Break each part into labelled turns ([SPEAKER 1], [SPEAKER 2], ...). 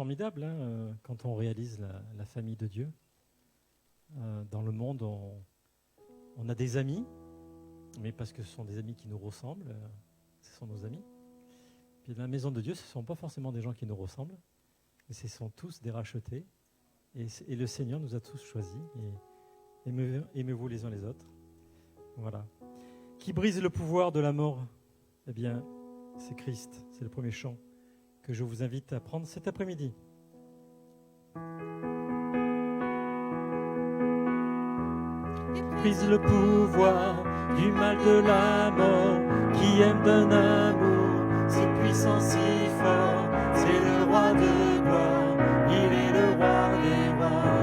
[SPEAKER 1] formidable quand on réalise la famille de Dieu. Dans le monde, on a des amis, mais parce que ce sont des amis qui nous ressemblent, ce sont nos amis. Puis dans la maison de Dieu, ce ne sont pas forcément des gens qui nous ressemblent, mais ce sont tous des rachetés. Et le Seigneur nous a tous choisis. Et aimez-vous les uns les autres. Voilà. Qui brise le pouvoir de la mort? Eh bien, c'est Christ. C'est le premier chant que je vous invite à prendre cet après-midi. Brise le pouvoir du mal de la mort, qui aime d'un amour si puissant, si fort. C'est le roi de gloire, il est le roi des rois.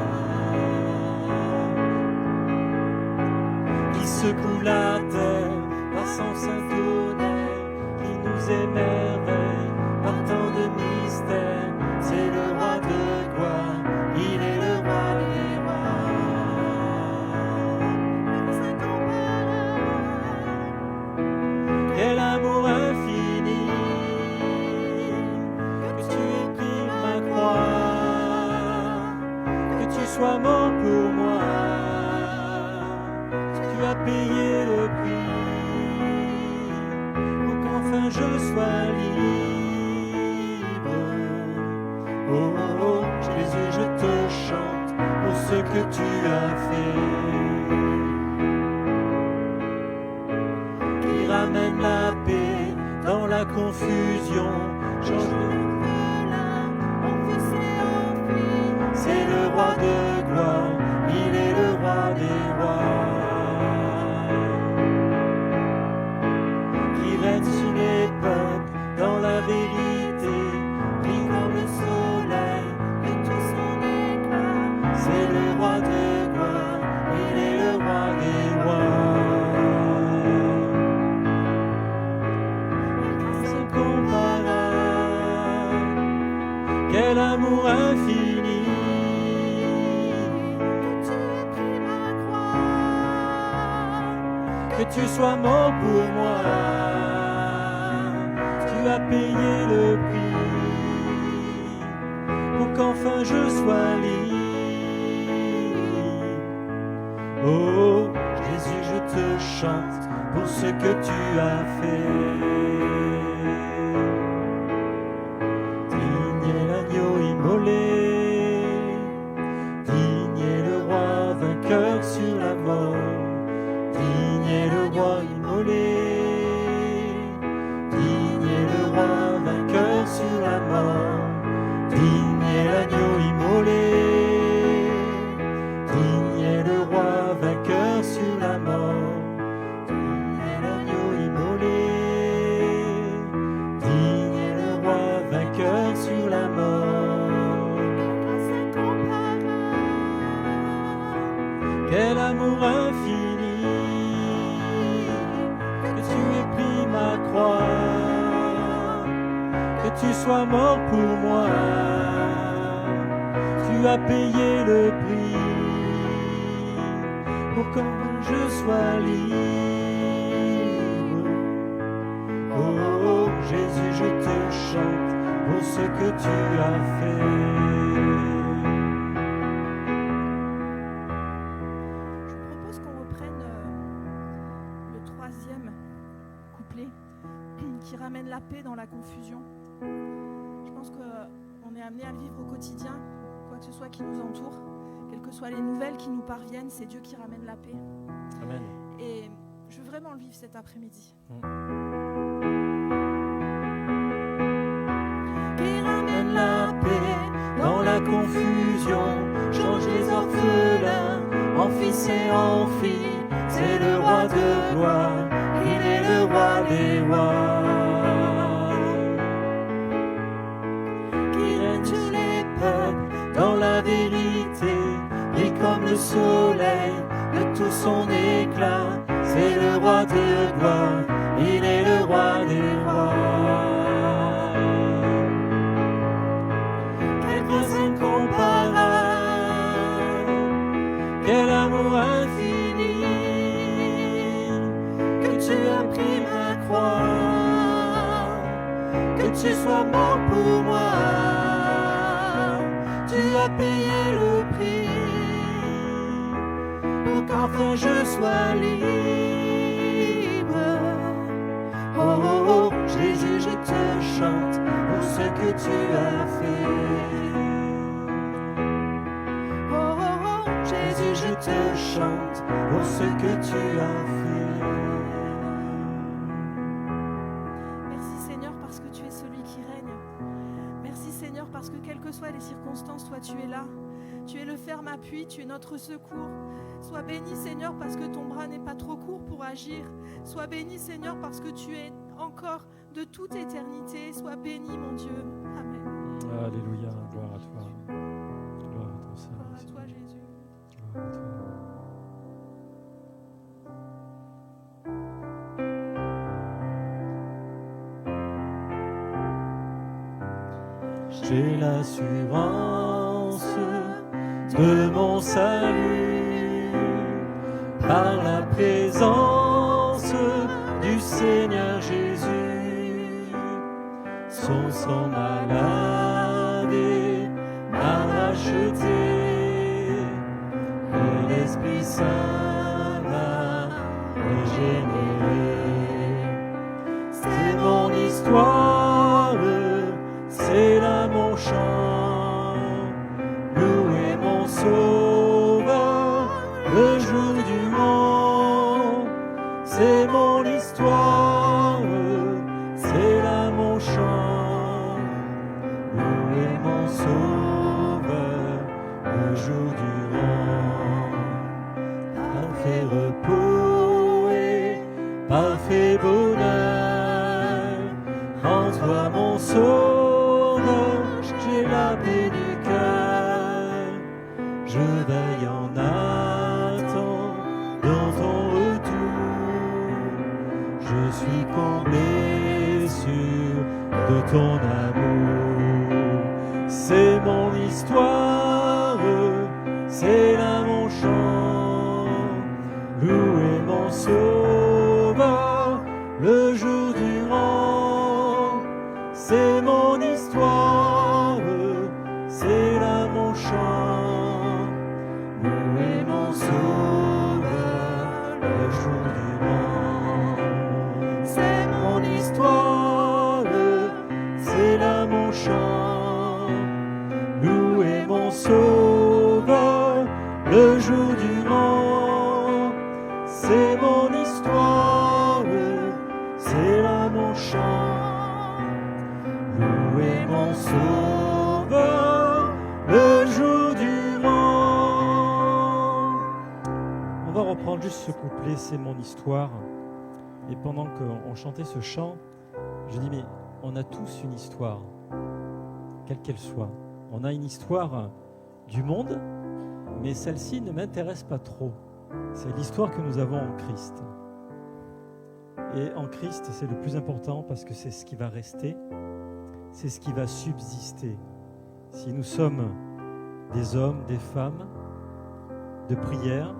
[SPEAKER 1] Qui secoue la terre par son saint tonnerre, qui nous émerveille par tant de mystères. C'est le roi de gloire, il est le roi des rois. Quel amour infini, que tu aies pris ma croix, que tu sois mort pour moi. Tu as payé le prix pour qu'enfin je sois libre. Oh, oh, oh, Jésus, je te chante pour ce que tu as fait. Qui ramène la paix dans la confusion, change le velin en fils et en fille. C'est le roi de gloire, il est le roi des rois. Qui règne sur les peuples dans la vérité, brille comme le soleil de tout son éclat. C'est le roi de gloire, il est le roi des rois. Quel amour infini, que tu aies pris ma croix, que tu sois mort pour moi. Tu as payé le prix pour qu'enfin je sois libre. Oh Jésus, je te chante pour ce que tu as fait. Digne est le roi vainqueur sur la mort. Digne est le roi immolé. Digne est le roi vainqueur sur la mort. Digne est l'agneau immolé. Digne est le roi vainqueur sur la mort. Digne est l'agneau immolé. Digne est le roi vainqueur sur la mort. Quel amour infini, que tu aies pris ma croix, que tu sois mort pour moi. Tu as payé le prix pour que je sois libre. Oh, oh Jésus, je te chante pour ce que tu as fait.
[SPEAKER 2] Qui ramène la paix dans la confusion. Je pense qu'on est amené à le vivre au quotidien, quoi que ce soit qui nous entoure, quelles que soient les nouvelles qui nous parviennent, c'est Dieu qui ramène la paix.
[SPEAKER 1] Amen.
[SPEAKER 2] Et je veux vraiment le vivre cet après-midi.
[SPEAKER 1] Qui ramène la paix dans la confusion, change les orphelins en fils et en filles. C'est le roi de gloire, il est le roi des rois. Qui règne sur les peuples dans la vérité, brille comme le soleil de tout son éclat. C'est le roi de gloire, il est le roi des rois. Quelle grâce incomparable, quel amour infini, que tu as pris ma croix, que tu sois mort pour moi.
[SPEAKER 2] as payé le prix pour qu'enfin je sois libre. Oh, oh, oh, Jésus, je te chante pour ce que tu as fait. Oh, oh, oh, Jésus, je te chante pour ce que tu as fait. Merci Seigneur parce que tu es celui qui règne. Merci Seigneur parce que quelles que soient les circonstances, toi tu es là. Tu es le ferme appui, tu es notre secours. Sois béni Seigneur parce que ton bras n'est pas trop court pour agir. Sois béni Seigneur parce que tu es encore de toute éternité. Sois béni mon Dieu. Amen.
[SPEAKER 1] Alléluia, gloire à toi. Gloire à ton Seigneur.
[SPEAKER 2] Gloire à toi Jésus.
[SPEAKER 1] Gloire à toi. J'ai l'assurance de mon salut par la présence du Seigneur Jésus. Son sang m'a lavé, m'a racheté, et l'Esprit Saint m'a régénéré. C'est mon histoire, c'est là mon chant, louer mon Sauveur le jour du vent. C'est mon histoire, c'est là mon chant, louer mon Sauveur le jour du vent. Parfait repos et parfait bonheur, en toi mon Sauveur, j'ai la paix du cœur. Je veille en attendant ton retour. Je suis comblé sûr de ton amour. C'est mon histoire, c'est là mon chant. Louer mon Sauveur le jour durant. C'est mon histoire, c'est là mon chant. Louer mon Sauveur le jour durant. C'est mon histoire, c'est là mon chant. Louer mon Sauveur le jour durant. C'est mon histoire, c'est là mon chant. Louer mon Sauveur le jour durant. On va reprendre juste ce couplet, c'est mon histoire. Et pendant qu'on chantait ce chant, je dis mais on a tous une histoire, quelle qu'elle soit. On a une histoire du monde, mais celle-ci ne m'intéresse pas trop. C'est l'histoire que nous avons en Christ. Et en Christ, c'est le plus important parce que c'est ce qui va rester, c'est ce qui va subsister. Si nous sommes des hommes, des femmes de prière,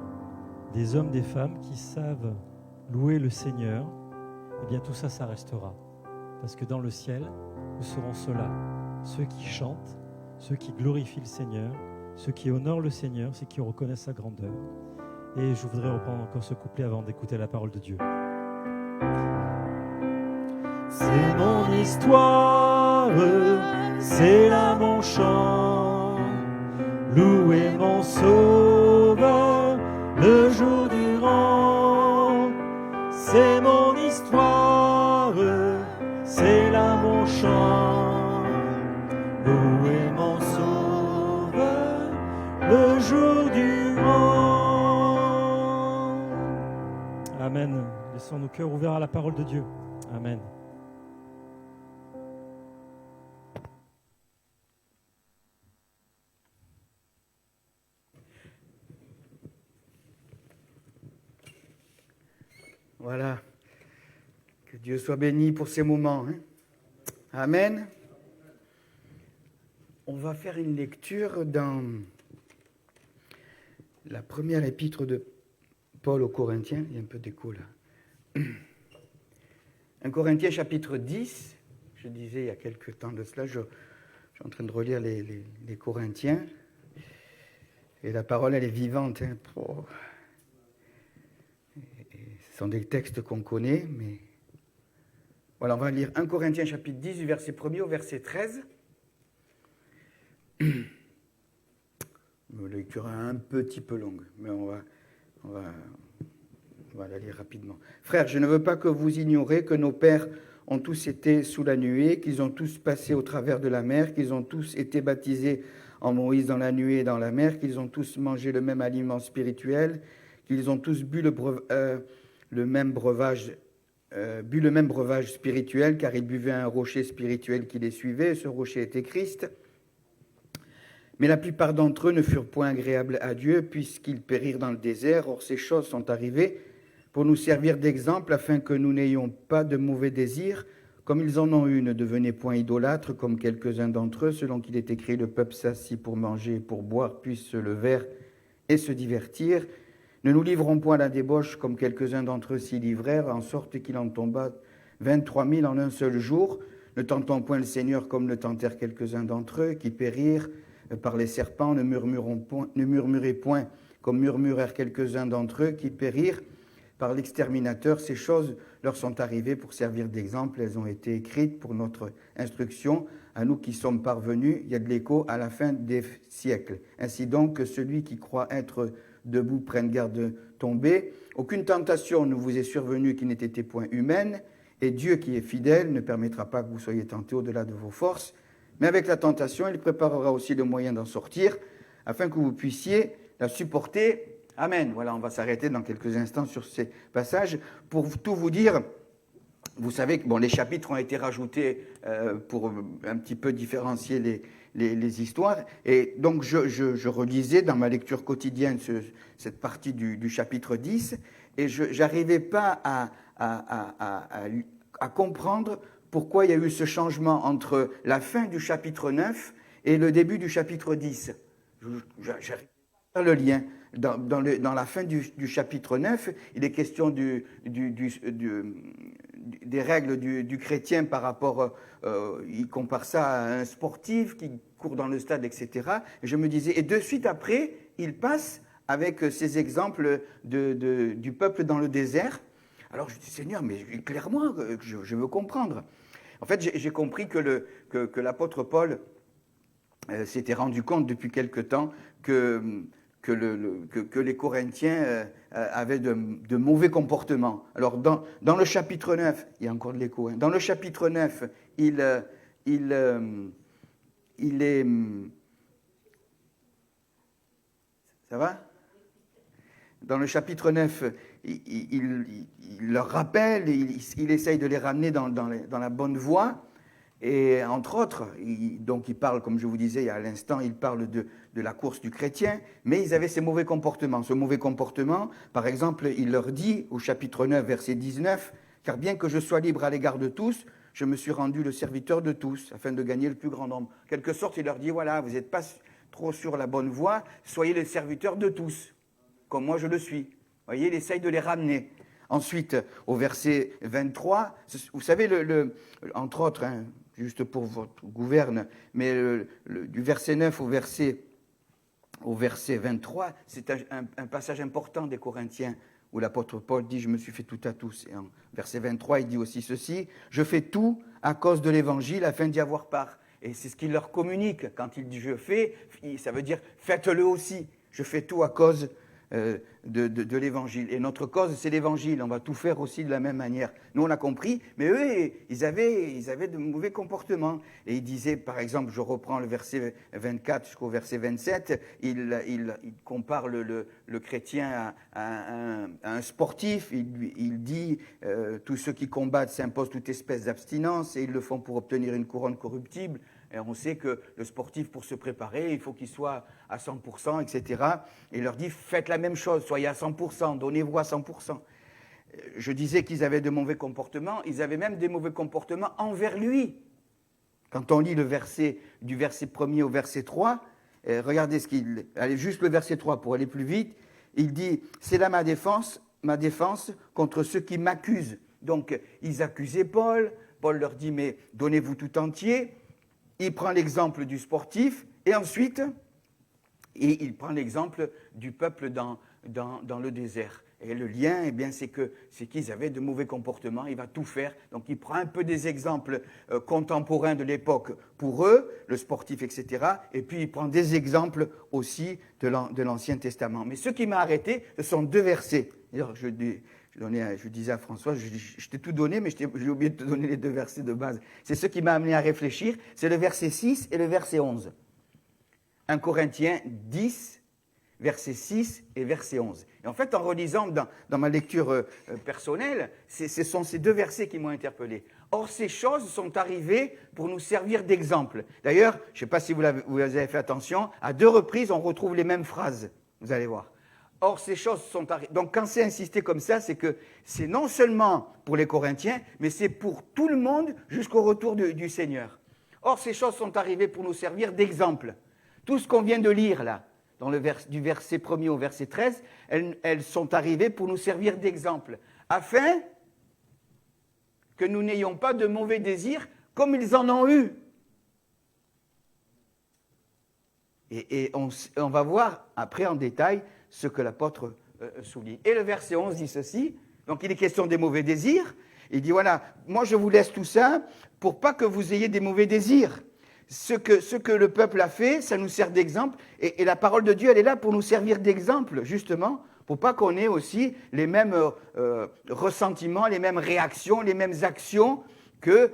[SPEAKER 1] des hommes, des femmes qui savent louer le Seigneur, eh bien tout ça, ça restera. Parce que dans le ciel, nous serons ceux-là, ceux qui chantent, ceux qui glorifient le Seigneur, ceux qui honorent le Seigneur, ceux qui reconnaissent sa grandeur. Et je voudrais reprendre encore ce couplet avant d'écouter la parole de Dieu. C'est mon histoire, c'est là mon chant, louer mon Sauveur le jour durant. C'est mon histoire, c'est là mon chant, louer mon Sauveur le jour durant. Amen. Laissons nos cœurs ouverts à la parole de Dieu. Amen.
[SPEAKER 3] Voilà. Que Dieu soit béni pour ces moments. Hein. Amen. On va faire une lecture dans la première épître de Paul aux Corinthiens. Il y a un peu d'écho là. 1 Corinthiens chapitre 10. Je disais il y a quelques temps de cela, je suis en train de relire les Corinthiens. Et la parole, elle est vivante. Hein. Ce sont des textes qu'on connaît, mais... Voilà, on va lire 1 Corinthiens chapitre 10, du verset 1er au verset 13. Une lecture un petit peu longue, mais on va la lire rapidement. Frères, je ne veux pas que vous ignorez que nos pères ont tous été sous la nuée, qu'ils ont tous passé au travers de la mer, qu'ils ont tous été baptisés en Moïse dans la nuée et dans la mer, qu'ils ont tous mangé le même aliment spirituel, qu'ils ont tous bu le même breuvage spirituel, car ils buvaient un rocher spirituel qui les suivait, et ce rocher était Christ. Mais la plupart d'entre eux ne furent point agréables à Dieu, puisqu'ils périrent dans le désert. Or, ces choses sont arrivées pour nous servir d'exemple, afin que nous n'ayons pas de mauvais désirs, comme ils en ont eu. Ne devenez point idolâtres, comme quelques-uns d'entre eux, selon qu'il est écrit, le peuple s'assit pour manger et pour boire, puis se lever et se divertir. Ne nous livrons point à la débauche, comme quelques-uns d'entre eux s'y livrèrent, en sorte qu'il en tomba 23 000 en un seul jour. Ne tentons point le Seigneur comme le tentèrent quelques-uns d'entre eux, qui périrent par les serpents. Ne murmurez point comme murmurèrent quelques-uns d'entre eux, qui périrent par l'exterminateur. Ces choses leur sont arrivées pour servir d'exemple. Elles ont été écrites pour notre instruction, à nous qui sommes parvenus. Il y a de l'écho à la fin des siècles. Ainsi donc, que celui qui croit être debout prenne garde de tomber. Aucune tentation ne vous est survenue qui n'ait été point humaine, et Dieu qui est fidèle ne permettra pas que vous soyez tentés au-delà de vos forces. Mais avec la tentation, il préparera aussi le moyen d'en sortir, afin que vous puissiez la supporter. Amen. Voilà, on va s'arrêter dans quelques instants sur ces passages. Pour tout vous dire, vous savez que les chapitres ont été rajoutés pour un petit peu différencier les histoires. Et donc, je relisais dans ma lecture quotidienne cette partie du chapitre 10, et je n'arrivais pas à comprendre pourquoi il y a eu ce changement entre la fin du chapitre 9 et le début du chapitre 10. J'arrive pas à faire le lien. Dans la fin du chapitre 9, il est question des règles du chrétien par rapport, il compare ça à un sportif qui court dans le stade, etc. Et je me disais, et de suite après, il passe avec ces exemples du peuple dans le désert. Alors je dis, Seigneur, mais éclaire-moi, je veux comprendre. En fait, j'ai compris que l'apôtre Paul s'était rendu compte depuis quelque temps que les Corinthiens avaient de mauvais comportements. Alors, dans le chapitre 9, il y a encore de l'écho, dans le chapitre 9, il est... Ça va ? Dans le chapitre 9, il leur rappelle, il essaye de les ramener dans la bonne voie. Et entre autres, donc il parle, comme je vous disais à l'instant, il parle de la course du chrétien, mais ils avaient ces mauvais comportements. Ce mauvais comportement, par exemple, il leur dit au chapitre 9, verset 19, « Car bien que je sois libre à l'égard de tous, je me suis rendu le serviteur de tous, afin de gagner le plus grand nombre. » En quelque sorte, il leur dit, voilà, vous n'êtes pas trop sur la bonne voie, soyez le serviteur de tous, comme moi je le suis. Vous voyez, il essaye de les ramener. Ensuite, au verset 23, vous savez, entre autres, juste pour votre gouverne, mais du verset 9 au verset 23, c'est un passage important des Corinthiens, où l'apôtre Paul dit « Je me suis fait tout à tous ». Et en verset 23, il dit aussi ceci « Je fais tout à cause de l'Évangile, afin d'y avoir part ». Et c'est ce qu'il leur communique. Quand il dit « je fais », ça veut dire « faites-le aussi ». Je fais tout à cause de l'Évangile. Et notre cause, c'est l'Évangile. On va tout faire aussi de la même manière. Nous, on a compris, mais eux, ils avaient de mauvais comportements. Et ils disaient, par exemple, je reprends le verset 24 jusqu'au verset 27, il compare le chrétien à un sportif. Il dit, tous ceux qui combattent s'imposent toute espèce d'abstinence et ils le font pour obtenir une couronne corruptible. Et on sait que le sportif, pour se préparer, il faut qu'il soit à 100%, etc. Et il leur dit, faites la même chose, soyez à 100%, donnez-vous à 100%. Je disais qu'ils avaient de mauvais comportements, ils avaient même des mauvais comportements envers lui. Quand on lit le verset, du verset 1er au verset 3, regardez allez juste le verset 3 pour aller plus vite, il dit, c'est là ma défense contre ceux qui m'accusent. Donc, ils accusaient Paul leur dit, mais donnez-vous tout entier. Il prend l'exemple du sportif et ensuite, Et il prend l'exemple du peuple dans le désert. Et le lien, eh bien, c'est qu'ils avaient de mauvais comportements, il va tout faire. Donc il prend un peu des exemples contemporains de l'époque pour eux, le sportif, etc. Et puis il prend des exemples aussi de l'Ancien Testament. Mais ce qui m'a arrêté, ce sont 2 versets. D'ailleurs, je disais à François, je t'ai tout donné, mais j'ai oublié de te donner les 2 versets de base. C'est ce qui m'a amené à réfléchir, c'est le verset 6 et le verset 11. 1 Corinthiens 10, verset 6 et verset 11. Et en fait, en relisant dans ma lecture personnelle, ce sont ces 2 versets qui m'ont interpellé. Or, ces choses sont arrivées pour nous servir d'exemple. D'ailleurs, je ne sais pas si vous avez fait attention, à 2 reprises, on retrouve les mêmes phrases. Vous allez voir. Or, ces choses sont arrivées. Donc, quand c'est insisté comme ça, c'est que c'est non seulement pour les Corinthiens, mais c'est pour tout le monde jusqu'au retour du Seigneur. Or, ces choses sont arrivées pour nous servir d'exemple. Tout ce qu'on vient de lire là, du verset 1er au verset 13, elles sont arrivées pour nous servir d'exemple, afin que nous n'ayons pas de mauvais désirs comme ils en ont eu. Et on va voir après en détail ce que l'apôtre souligne. Et le verset 11 dit ceci, donc il est question des mauvais désirs, il dit voilà, moi je vous laisse tout ça pour pas que vous ayez des mauvais désirs. Ce que le peuple a fait, ça nous sert d'exemple. Et la parole de Dieu, elle est là pour nous servir d'exemple, justement, pour pas qu'on ait aussi les mêmes ressentiments, les mêmes réactions, les mêmes actions que,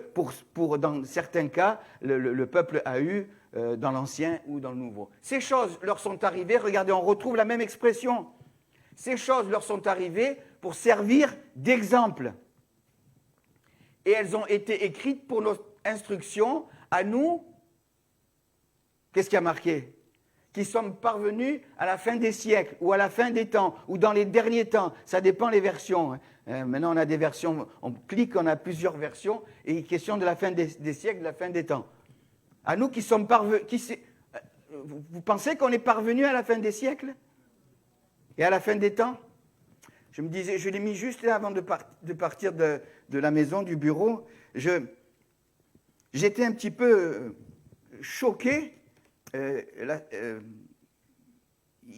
[SPEAKER 3] dans certains cas, le peuple a eu dans l'Ancien ou dans le Nouveau. Ces choses leur sont arrivées, regardez, on retrouve la même expression. Ces choses leur sont arrivées pour servir d'exemple. Et elles ont été écrites pour notre instruction à nous. Qu'est-ce qui a marqué? Qui sommes parvenus à la fin des siècles, ou à la fin des temps, ou dans les derniers temps. Ça dépend des versions. Maintenant, on a des versions, on clique, on a plusieurs versions, et il est question de la fin des siècles, de la fin des temps. À nous qui sommes parvenus... Vous pensez qu'on est parvenus à la fin des siècles? Et à la fin des temps? Je me disais, je l'ai mis juste là avant de partir de la maison, du bureau. J'étais un petit peu choqué.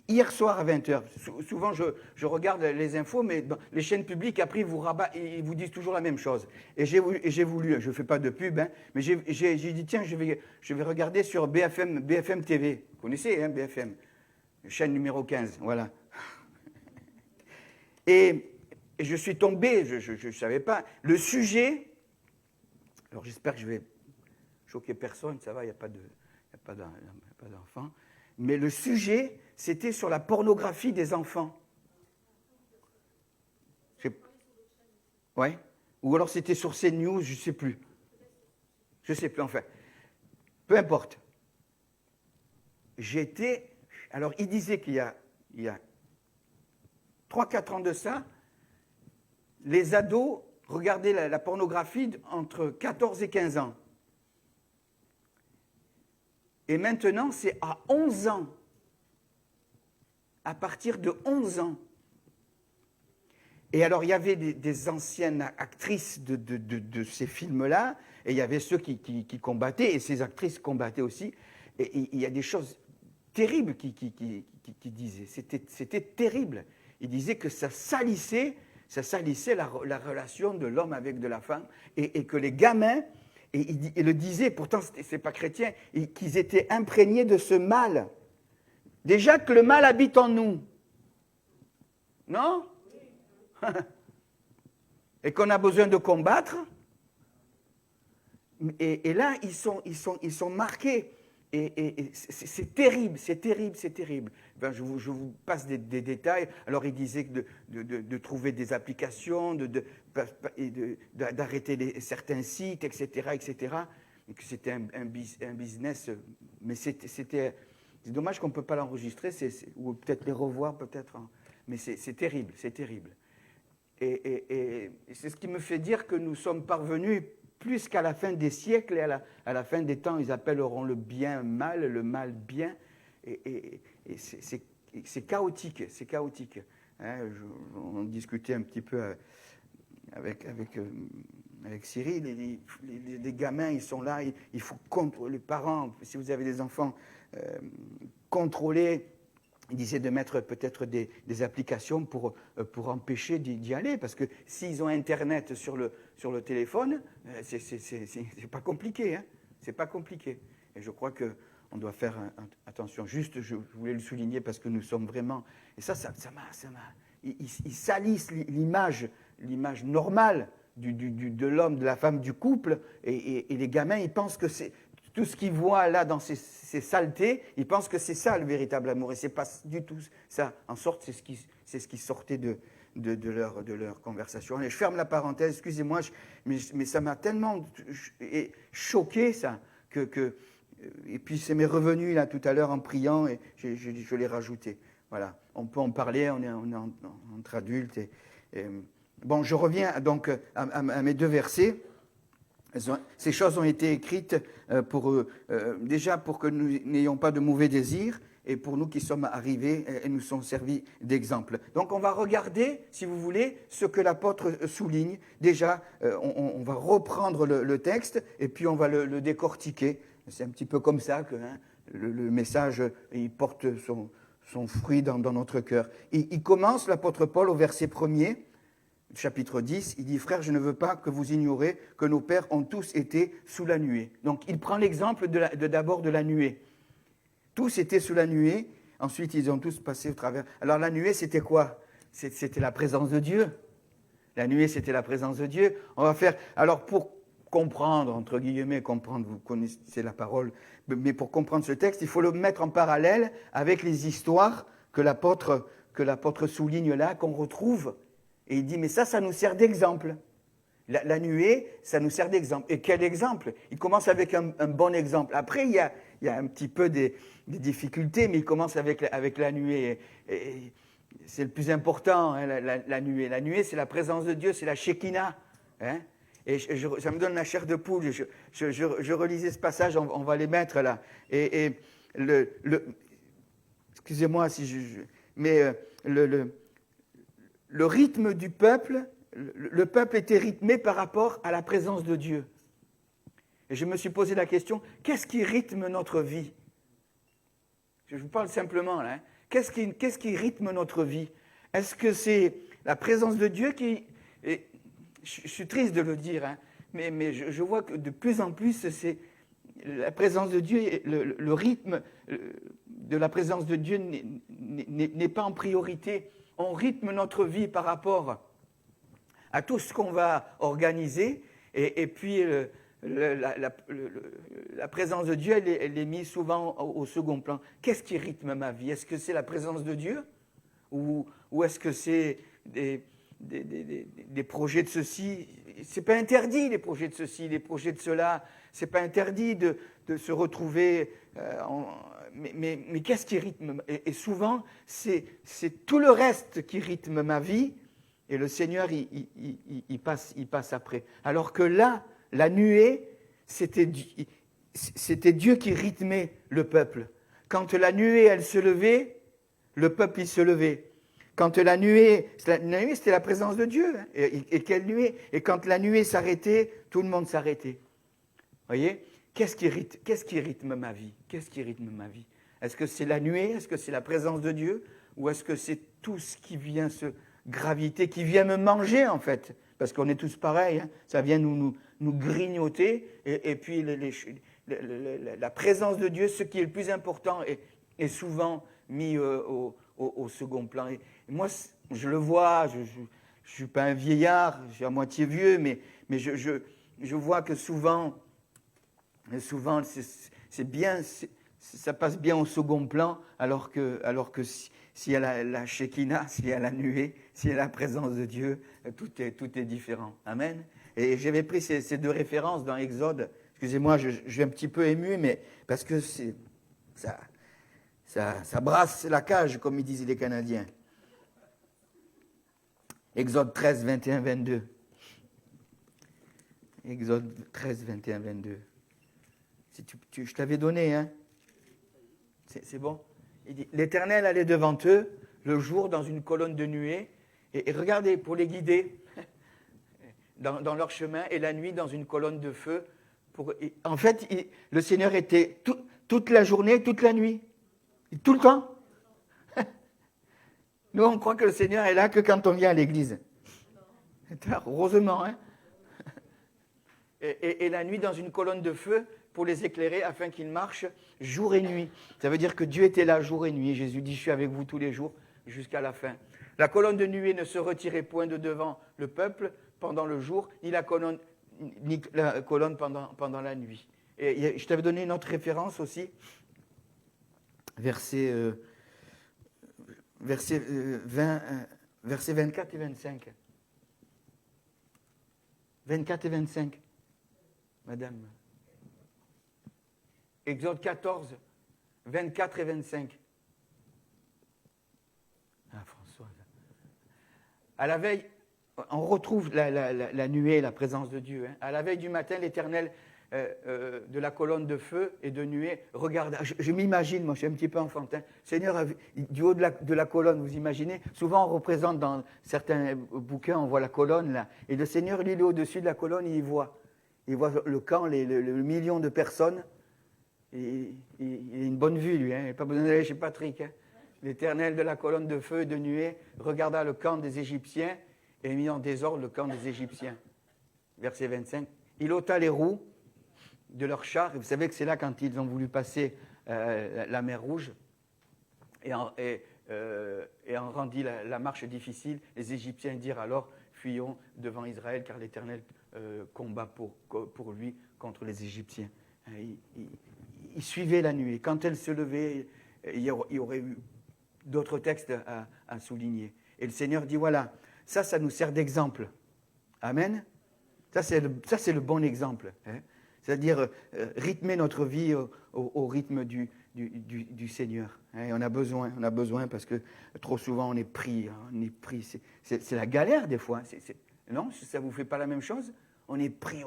[SPEAKER 3] Hier soir à 20h, souvent je regarde les infos, mais les chaînes publiques, après, ils vous disent toujours la même chose. Et j'ai voulu, je ne fais pas de pub, hein, mais j'ai dit, tiens, je vais regarder sur BFM TV. Vous connaissez, hein, BFM, chaîne numéro 15, voilà. Et je suis tombé, je ne savais pas, le sujet, alors j'espère que je vais choquer personne, ça va, il n'y a pas d'enfants. Mais le sujet, c'était sur la pornographie des enfants. Ouais. Ou alors c'était sur CNews, je ne sais plus. Je ne sais plus, enfin. Peu importe. Alors, il disait qu'il y a 3-4 ans de ça, les ados regardaient la pornographie entre 14 et 15 ans. Et maintenant, c'est à 11 ans. À partir de 11 ans. Et alors, il y avait des anciennes actrices de ces films-là, et il y avait ceux qui combattaient, et ces actrices combattaient aussi. Et il y a des choses terribles qui disaient. C'était terrible. Ils disaient que ça salissait la relation de l'homme avec de la femme, et que les gamins... Et il le disait, pourtant ce n'est pas chrétien, qu'ils étaient imprégnés de ce mal. Déjà que le mal habite en nous. Non? Et qu'on a besoin de combattre. Et là, ils sont marqués. Et c'est terrible, c'est terrible, c'est terrible. Ben, je vous passe des détails. Alors, il disait de trouver des applications, d'arrêter certains sites, etc., etc. Et que c'était un business. Mais c'est dommage qu'on ne peut pas l'enregistrer, ou peut-être les revoir, peut-être. Hein. Mais c'est terrible, c'est terrible. Et c'est ce qui me fait dire que nous sommes parvenus plus qu'à la fin des siècles et à la fin des temps, ils appelleront le bien mal, le mal bien. Et c'est chaotique, c'est chaotique. Hein, on discutait un petit peu avec Cyril, les gamins, ils sont là, il faut contrôler les parents, si vous avez des enfants, contrôler il disait de mettre peut-être des applications pour empêcher d'y aller, parce que s'ils ont Internet sur le téléphone, c'est pas compliqué, hein, c'est pas compliqué. Et je crois qu'on doit faire attention. Juste, je voulais le souligner parce que nous sommes vraiment... Et ça m'a... Ils salissent l'image normale de l'homme, de la femme, du couple, et les gamins, ils pensent que c'est... Tout ce qu'ils voient là dans ces saletés, ils pensent que c'est ça le véritable amour. Et ce n'est pas du tout ça. En sorte, c'est ce qui sortait de leur conversation. Et je ferme la parenthèse, excusez-moi, mais ça m'a tellement choqué, ça, et puis ça m'est revenu là tout à l'heure en priant, et je l'ai rajouté. Voilà, on peut en parler, on est entre adultes. Bon, je reviens donc à mes 2 versets. Ces choses ont été écrites déjà pour que nous n'ayons pas de mauvais désirs et pour nous qui sommes arrivés et nous sont servis d'exemple. Donc on va regarder, si vous voulez, ce que l'apôtre souligne. Déjà, on va reprendre le texte et puis on va le décortiquer. C'est un petit peu comme ça que le message il porte son fruit dans notre cœur. Il commence, l'apôtre Paul, au verset 1er, chapitre 10, il dit « Frères, je ne veux pas que vous ignorez que nos pères ont tous été sous la nuée. » Donc, il prend l'exemple d'abord de la nuée. Tous étaient sous la nuée, ensuite ils ont tous passé au travers. Alors, la nuée, c'était quoi? C'était la présence de Dieu. La nuée, c'était la présence de Dieu. On va faire... Alors, pour comprendre, entre guillemets, comprendre, vous connaissez la parole, mais pour comprendre ce texte, il faut le mettre en parallèle avec les histoires que l'apôtre souligne là, qu'on retrouve. Et il dit, mais ça nous sert d'exemple. La nuée, ça nous sert d'exemple. Et quel exemple? Il commence avec un bon exemple. Après, il y a un petit peu des difficultés, mais il commence avec la nuée. Et c'est le plus important, hein, la nuée. La nuée, c'est la présence de Dieu, c'est la Shekinah. Hein? Et ça me donne la chair de poule. Je relisais ce passage, on va les mettre là. Et excusez-moi si mais le rythme du peuple, le peuple était rythmé par rapport à la présence de Dieu. Et je me suis posé la question, qu'est-ce qui rythme notre vie? Je vous parle simplement là. Hein. Qu'est-ce qui rythme notre vie? Est-ce que c'est la présence de Dieu qui... Et je suis triste de le dire, hein, mais je vois que de plus en plus, c'est la présence de Dieu, le rythme de la présence de Dieu n'est pas en priorité. On rythme notre vie par rapport à tout ce qu'on va organiser, et puis la présence de Dieu, elle est mise souvent au second plan. Qu'est-ce qui rythme ma vie? Est-ce que c'est la présence de Dieu? Ou est-ce que c'est des projets de ceci? C'est pas interdit, les projets de ceci, les projets de cela. C'est pas interdit de se retrouver... Mais qu'est-ce qui rythme? Et souvent, c'est tout le reste qui rythme ma vie, et le Seigneur, il passe après. Alors que là, la nuée, c'était Dieu qui rythmait le peuple. Quand la nuée, elle se levait, le peuple, il se levait. Quand la nuée, c'était la présence de Dieu. Hein. Et quelle nuée? Et quand la nuée s'arrêtait, tout le monde s'arrêtait. Vous voyez? Qu'est-ce qui rythme ma vie? Qu'est-ce qui rythme ma vie? Est-ce que c'est la nuée? Est-ce que c'est la présence de Dieu? Ou est-ce que c'est tout ce qui vient se graviter, qui vient me manger en fait? Parce qu'on est tous pareils, hein. Ça vient nous grignoter. Et puis la présence de Dieu, ce qui est le plus important, est souvent mis au second plan. Et moi, je le vois, je ne suis pas un vieillard, je suis à moitié vieux, mais je vois que souvent c'est bien, ça passe bien au second plan, alors que s'il y a la Shekinah, s'il y a la nuée, s'il y a la présence de Dieu, tout est différent. Amen. Et j'avais pris ces 2 références dans Exode. Excusez-moi, je suis un petit peu ému, mais parce que ça brasse la cage, comme ils disent les Canadiens. Exode 13, 21, 22. Exode 13, 21, 22. Je t'avais donné, hein? C'est bon? Il dit, l'Éternel allait devant eux le jour dans une colonne de nuée, et regardez, pour les guider dans leur chemin, et la nuit dans une colonne de feu. En fait, le Seigneur était toute la journée, toute la nuit, tout le temps. Nous, on croit que le Seigneur est là que quand on vient à l'église. Heureusement, hein. Et la nuit dans une colonne de feu pour les éclairer afin qu'ils marchent jour et nuit. Ça veut dire que Dieu était là jour et nuit. Jésus dit, je suis avec vous tous les jours jusqu'à la fin. La colonne de nuée ne se retirait point de devant le peuple pendant le jour, ni la colonne pendant la nuit. Et je t'avais donné une autre référence aussi, versets 24 et 25. 24 et 25. Madame. Exode 14, 24 et 25. Ah, Françoise. À la veille, on retrouve la nuée, la présence de Dieu. Hein. À la veille du matin, l'Éternel, de la colonne de feu et de nuée, regarde. Je m'imagine, moi je suis un petit peu enfantin. Seigneur, du haut de la colonne, vous imaginez? Souvent on représente dans certains bouquins, on voit la colonne là. Et le Seigneur, lui, il est au-dessus de la colonne, il voit le camp, le million de personnes. Il a une bonne vue, lui. Hein. Il n'a pas besoin d'aller chez Patrick. Hein. L'Éternel de la colonne de feu et de nuée regarda le camp des Égyptiens et mit en désordre le camp des Égyptiens. Verset 25. Il ôta les roues de leurs chars. Et vous savez que c'est là quand ils ont voulu passer la mer Rouge et en rendit la marche difficile. Les Égyptiens dirent alors, fuyons devant Israël car l'Éternel combat pour lui contre les Égyptiens. Il suivait la nuit. Quand elle se levait, il y aurait eu d'autres textes à souligner. Et le Seigneur dit, voilà, ça nous sert d'exemple. Amen. Ça, c'est le bon exemple. Hein. C'est-à-dire rythmer notre vie au rythme du Seigneur. Hein. Et on a besoin parce que trop souvent on est pris. Hein, c'est la galère des fois. Non, ça ne vous fait pas la même chose? On est pris.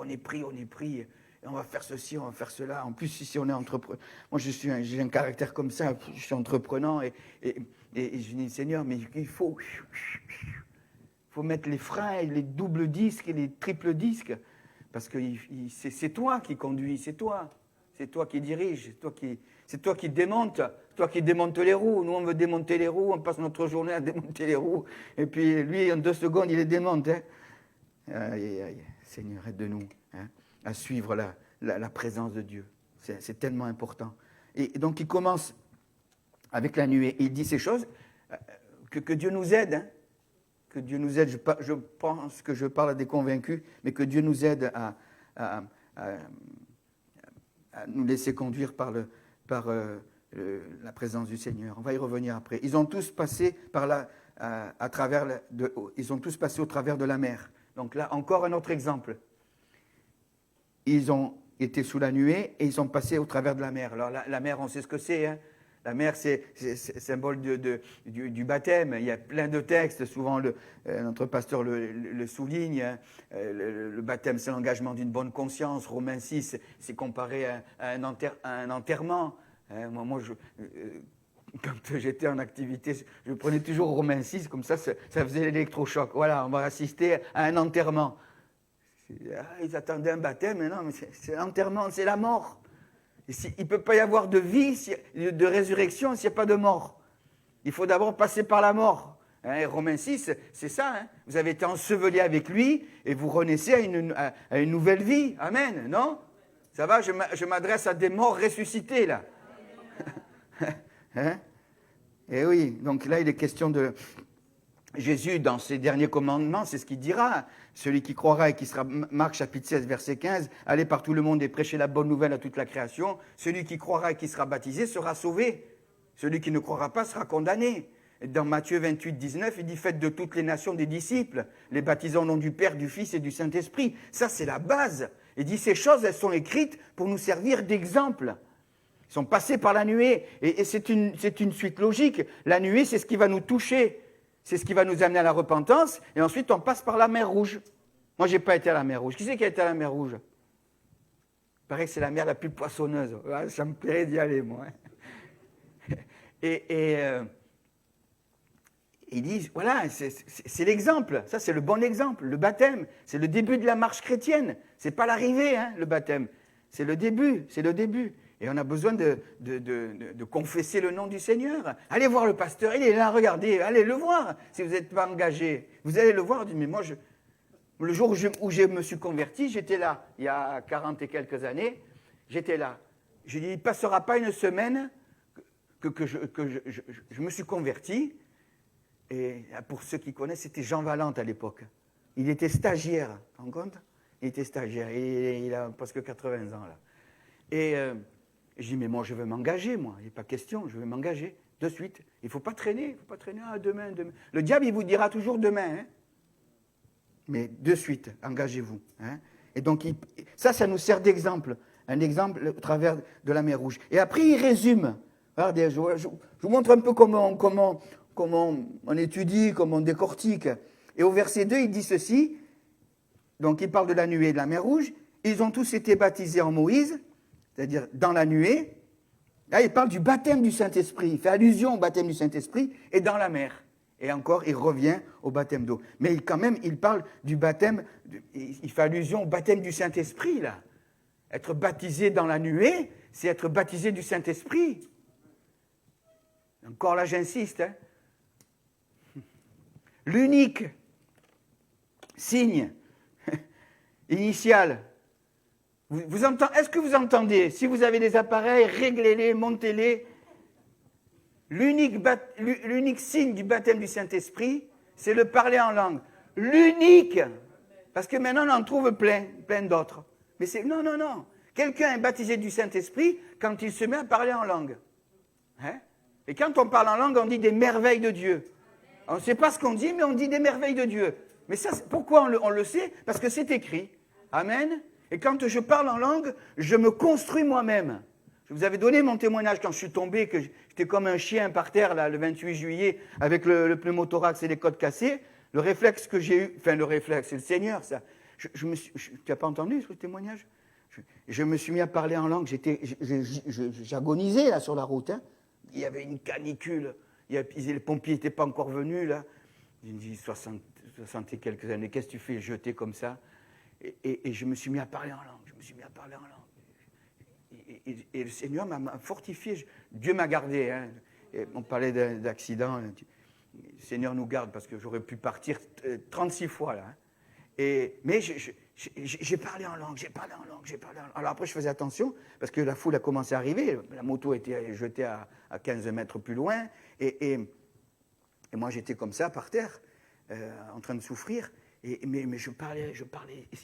[SPEAKER 3] Et on va faire ceci, on va faire cela. En plus, si on est entrepreneur, moi j'ai un caractère comme ça, je suis entreprenant et je dis, Seigneur, mais il faut mettre les freins, et les doubles disques et les triples disques, parce que c'est toi qui conduis, c'est toi qui dirige, c'est toi qui démonte les roues. Nous, on veut démonter les roues, on passe notre journée à démonter les roues, et puis lui, en 2 secondes, il les démonte. Hein. Aïe, Seigneur, aide-nous. Hein, à suivre la présence de Dieu. C'est tellement important. Et donc, il commence avec la nuée. Il dit ces choses, que Dieu nous aide. Hein, que Dieu nous aide. Je pense que je parle à des convaincus, mais que Dieu nous aide à nous laisser conduire par la présence du Seigneur. On va y revenir après. Ils ont tous passé ils ont tous passé au travers de la mer. Donc là, encore un autre exemple. Ils ont été sous la nuée et ils sont passés au travers de la mer. Alors la mer, on sait ce que c'est. Hein. La mer, c'est symbole du baptême. Il y a plein de textes. Souvent, notre pasteur le souligne. Hein. Le baptême, c'est l'engagement d'une bonne conscience. Romains 6, c'est comparé à un enterrement. Hein. Moi quand j'étais en activité, je prenais toujours Romains 6, comme ça faisait l'électrochoc. Voilà, on va assister à un enterrement. Ils attendaient un baptême, mais non, mais c'est l'enterrement, c'est la mort. Il ne peut pas y avoir de vie, de résurrection s'il n'y a pas de mort. Il faut d'abord passer par la mort. Hein, Romains 6, c'est ça. Hein. Vous avez été ensevelis avec lui et vous renaissez à une nouvelle vie. Amen, non? Ça va, je m'adresse à des morts ressuscités, là. Hein? Et oui, donc là, il est question de... Jésus, dans ses derniers commandements, c'est ce qu'il dira. Celui qui croira et qui sera, Marc chapitre 16, verset 15, allez par tout le monde et prêchez la bonne nouvelle à toute la création. Celui qui croira et qui sera baptisé sera sauvé. Celui qui ne croira pas sera condamné. Et dans Matthieu 28, 19, il dit, faites de toutes les nations des disciples, les baptisant au nom du Père, du Fils et du Saint-Esprit. Ça, c'est la base. Il dit, ces choses, elles sont écrites pour nous servir d'exemple. Ils sont passés par la nuée. Et c'est une suite logique. La nuée, c'est ce qui va nous toucher. C'est ce qui va nous amener à la repentance, et ensuite on passe par la mer Rouge. Moi, je n'ai pas été à la mer Rouge. Qui c'est qui a été à la mer Rouge? Il paraît que c'est la mer la plus poissonneuse. Ça me plairait d'y aller, moi. Et ils disent, voilà, c'est l'exemple. Ça, c'est le bon exemple. Le baptême, c'est le début de la marche chrétienne. Ce n'est pas l'arrivée, hein, le baptême. C'est le début, Et on a besoin de confesser le nom du Seigneur. Allez voir le pasteur, il est là, regardez, allez le voir. Si vous n'êtes pas engagé, vous allez le voir. Mais moi, le jour où je me suis converti, j'étais là, il y a 40 et quelques années, j'étais là. J'ai dit, il ne passera pas une semaine que je me suis converti. Et pour ceux qui connaissent, c'était Jean Valente à l'époque. Il était stagiaire, tu te rends compte? Il était stagiaire, il a presque 80 ans là. Et je dis, mais moi je veux m'engager, moi, il n'est pas question, je veux m'engager, de suite. Il ne faut pas traîner, demain. Le diable, il vous dira toujours demain, hein? Mais de suite, engagez-vous. Hein? Et donc, ça nous sert d'exemple, un exemple au travers de la mer Rouge. Et après, il résume. Regardez, je vous montre un peu comment on étudie, comment on décortique. Et au verset 2, il dit ceci. Donc, il parle de la nuée et de la mer Rouge. Ils ont tous été baptisés en Moïse, c'est-à-dire dans la nuée. Là, il parle du baptême du Saint-Esprit. Il fait allusion au baptême du Saint-Esprit et dans la mer. Et encore, il revient au baptême d'eau. Mais quand même, il parle du baptême, il fait allusion au baptême du Saint-Esprit, là. Être baptisé dans la nuée, c'est être baptisé du Saint-Esprit. Encore là, j'insiste. Hein. L'unique signe initial. Est-ce que vous entendez? Si vous avez des appareils, réglez-les, montez-les. L'unique signe du baptême du Saint-Esprit, c'est le parler en langue. L'unique. Parce que maintenant, on en trouve plein d'autres. Mais c'est non. Quelqu'un est baptisé du Saint-Esprit quand il se met à parler en langue. Hein? Et quand on parle en langue, on dit des merveilles de Dieu. On ne sait pas ce qu'on dit, mais on dit des merveilles de Dieu. Mais ça, pourquoi on le sait? Parce que c'est écrit. Amen. Et quand je parle en langue, je me construis moi-même. Je vous avais donné mon témoignage quand je suis tombé, que j'étais comme un chien par terre là, le 28 juillet, avec le pneumothorax et les côtes cassées. Le réflexe que j'ai eu, enfin le réflexe, c'est le Seigneur, ça. Tu n'as pas entendu ce témoignage? Je me suis mis à parler en langue, j'agonisais là sur la route. Hein. Il y avait une canicule, les pompiers n'étaient pas encore venus là. Ils me disent 60 et quelques années, qu'est-ce que tu fais jeter comme ça? Et je me suis mis à parler en langue, Et le Seigneur m'a fortifié. Dieu m'a gardé. Hein. On parlait d'accident. Le Seigneur nous garde parce que j'aurais pu partir 36 fois là. Hein. Mais j'ai parlé en langue. Alors après, je faisais attention parce que la foule a commencé à arriver. La moto était jetée à 15 mètres plus loin. Et moi, j'étais comme ça par terre, en train de souffrir. Mais je parlais.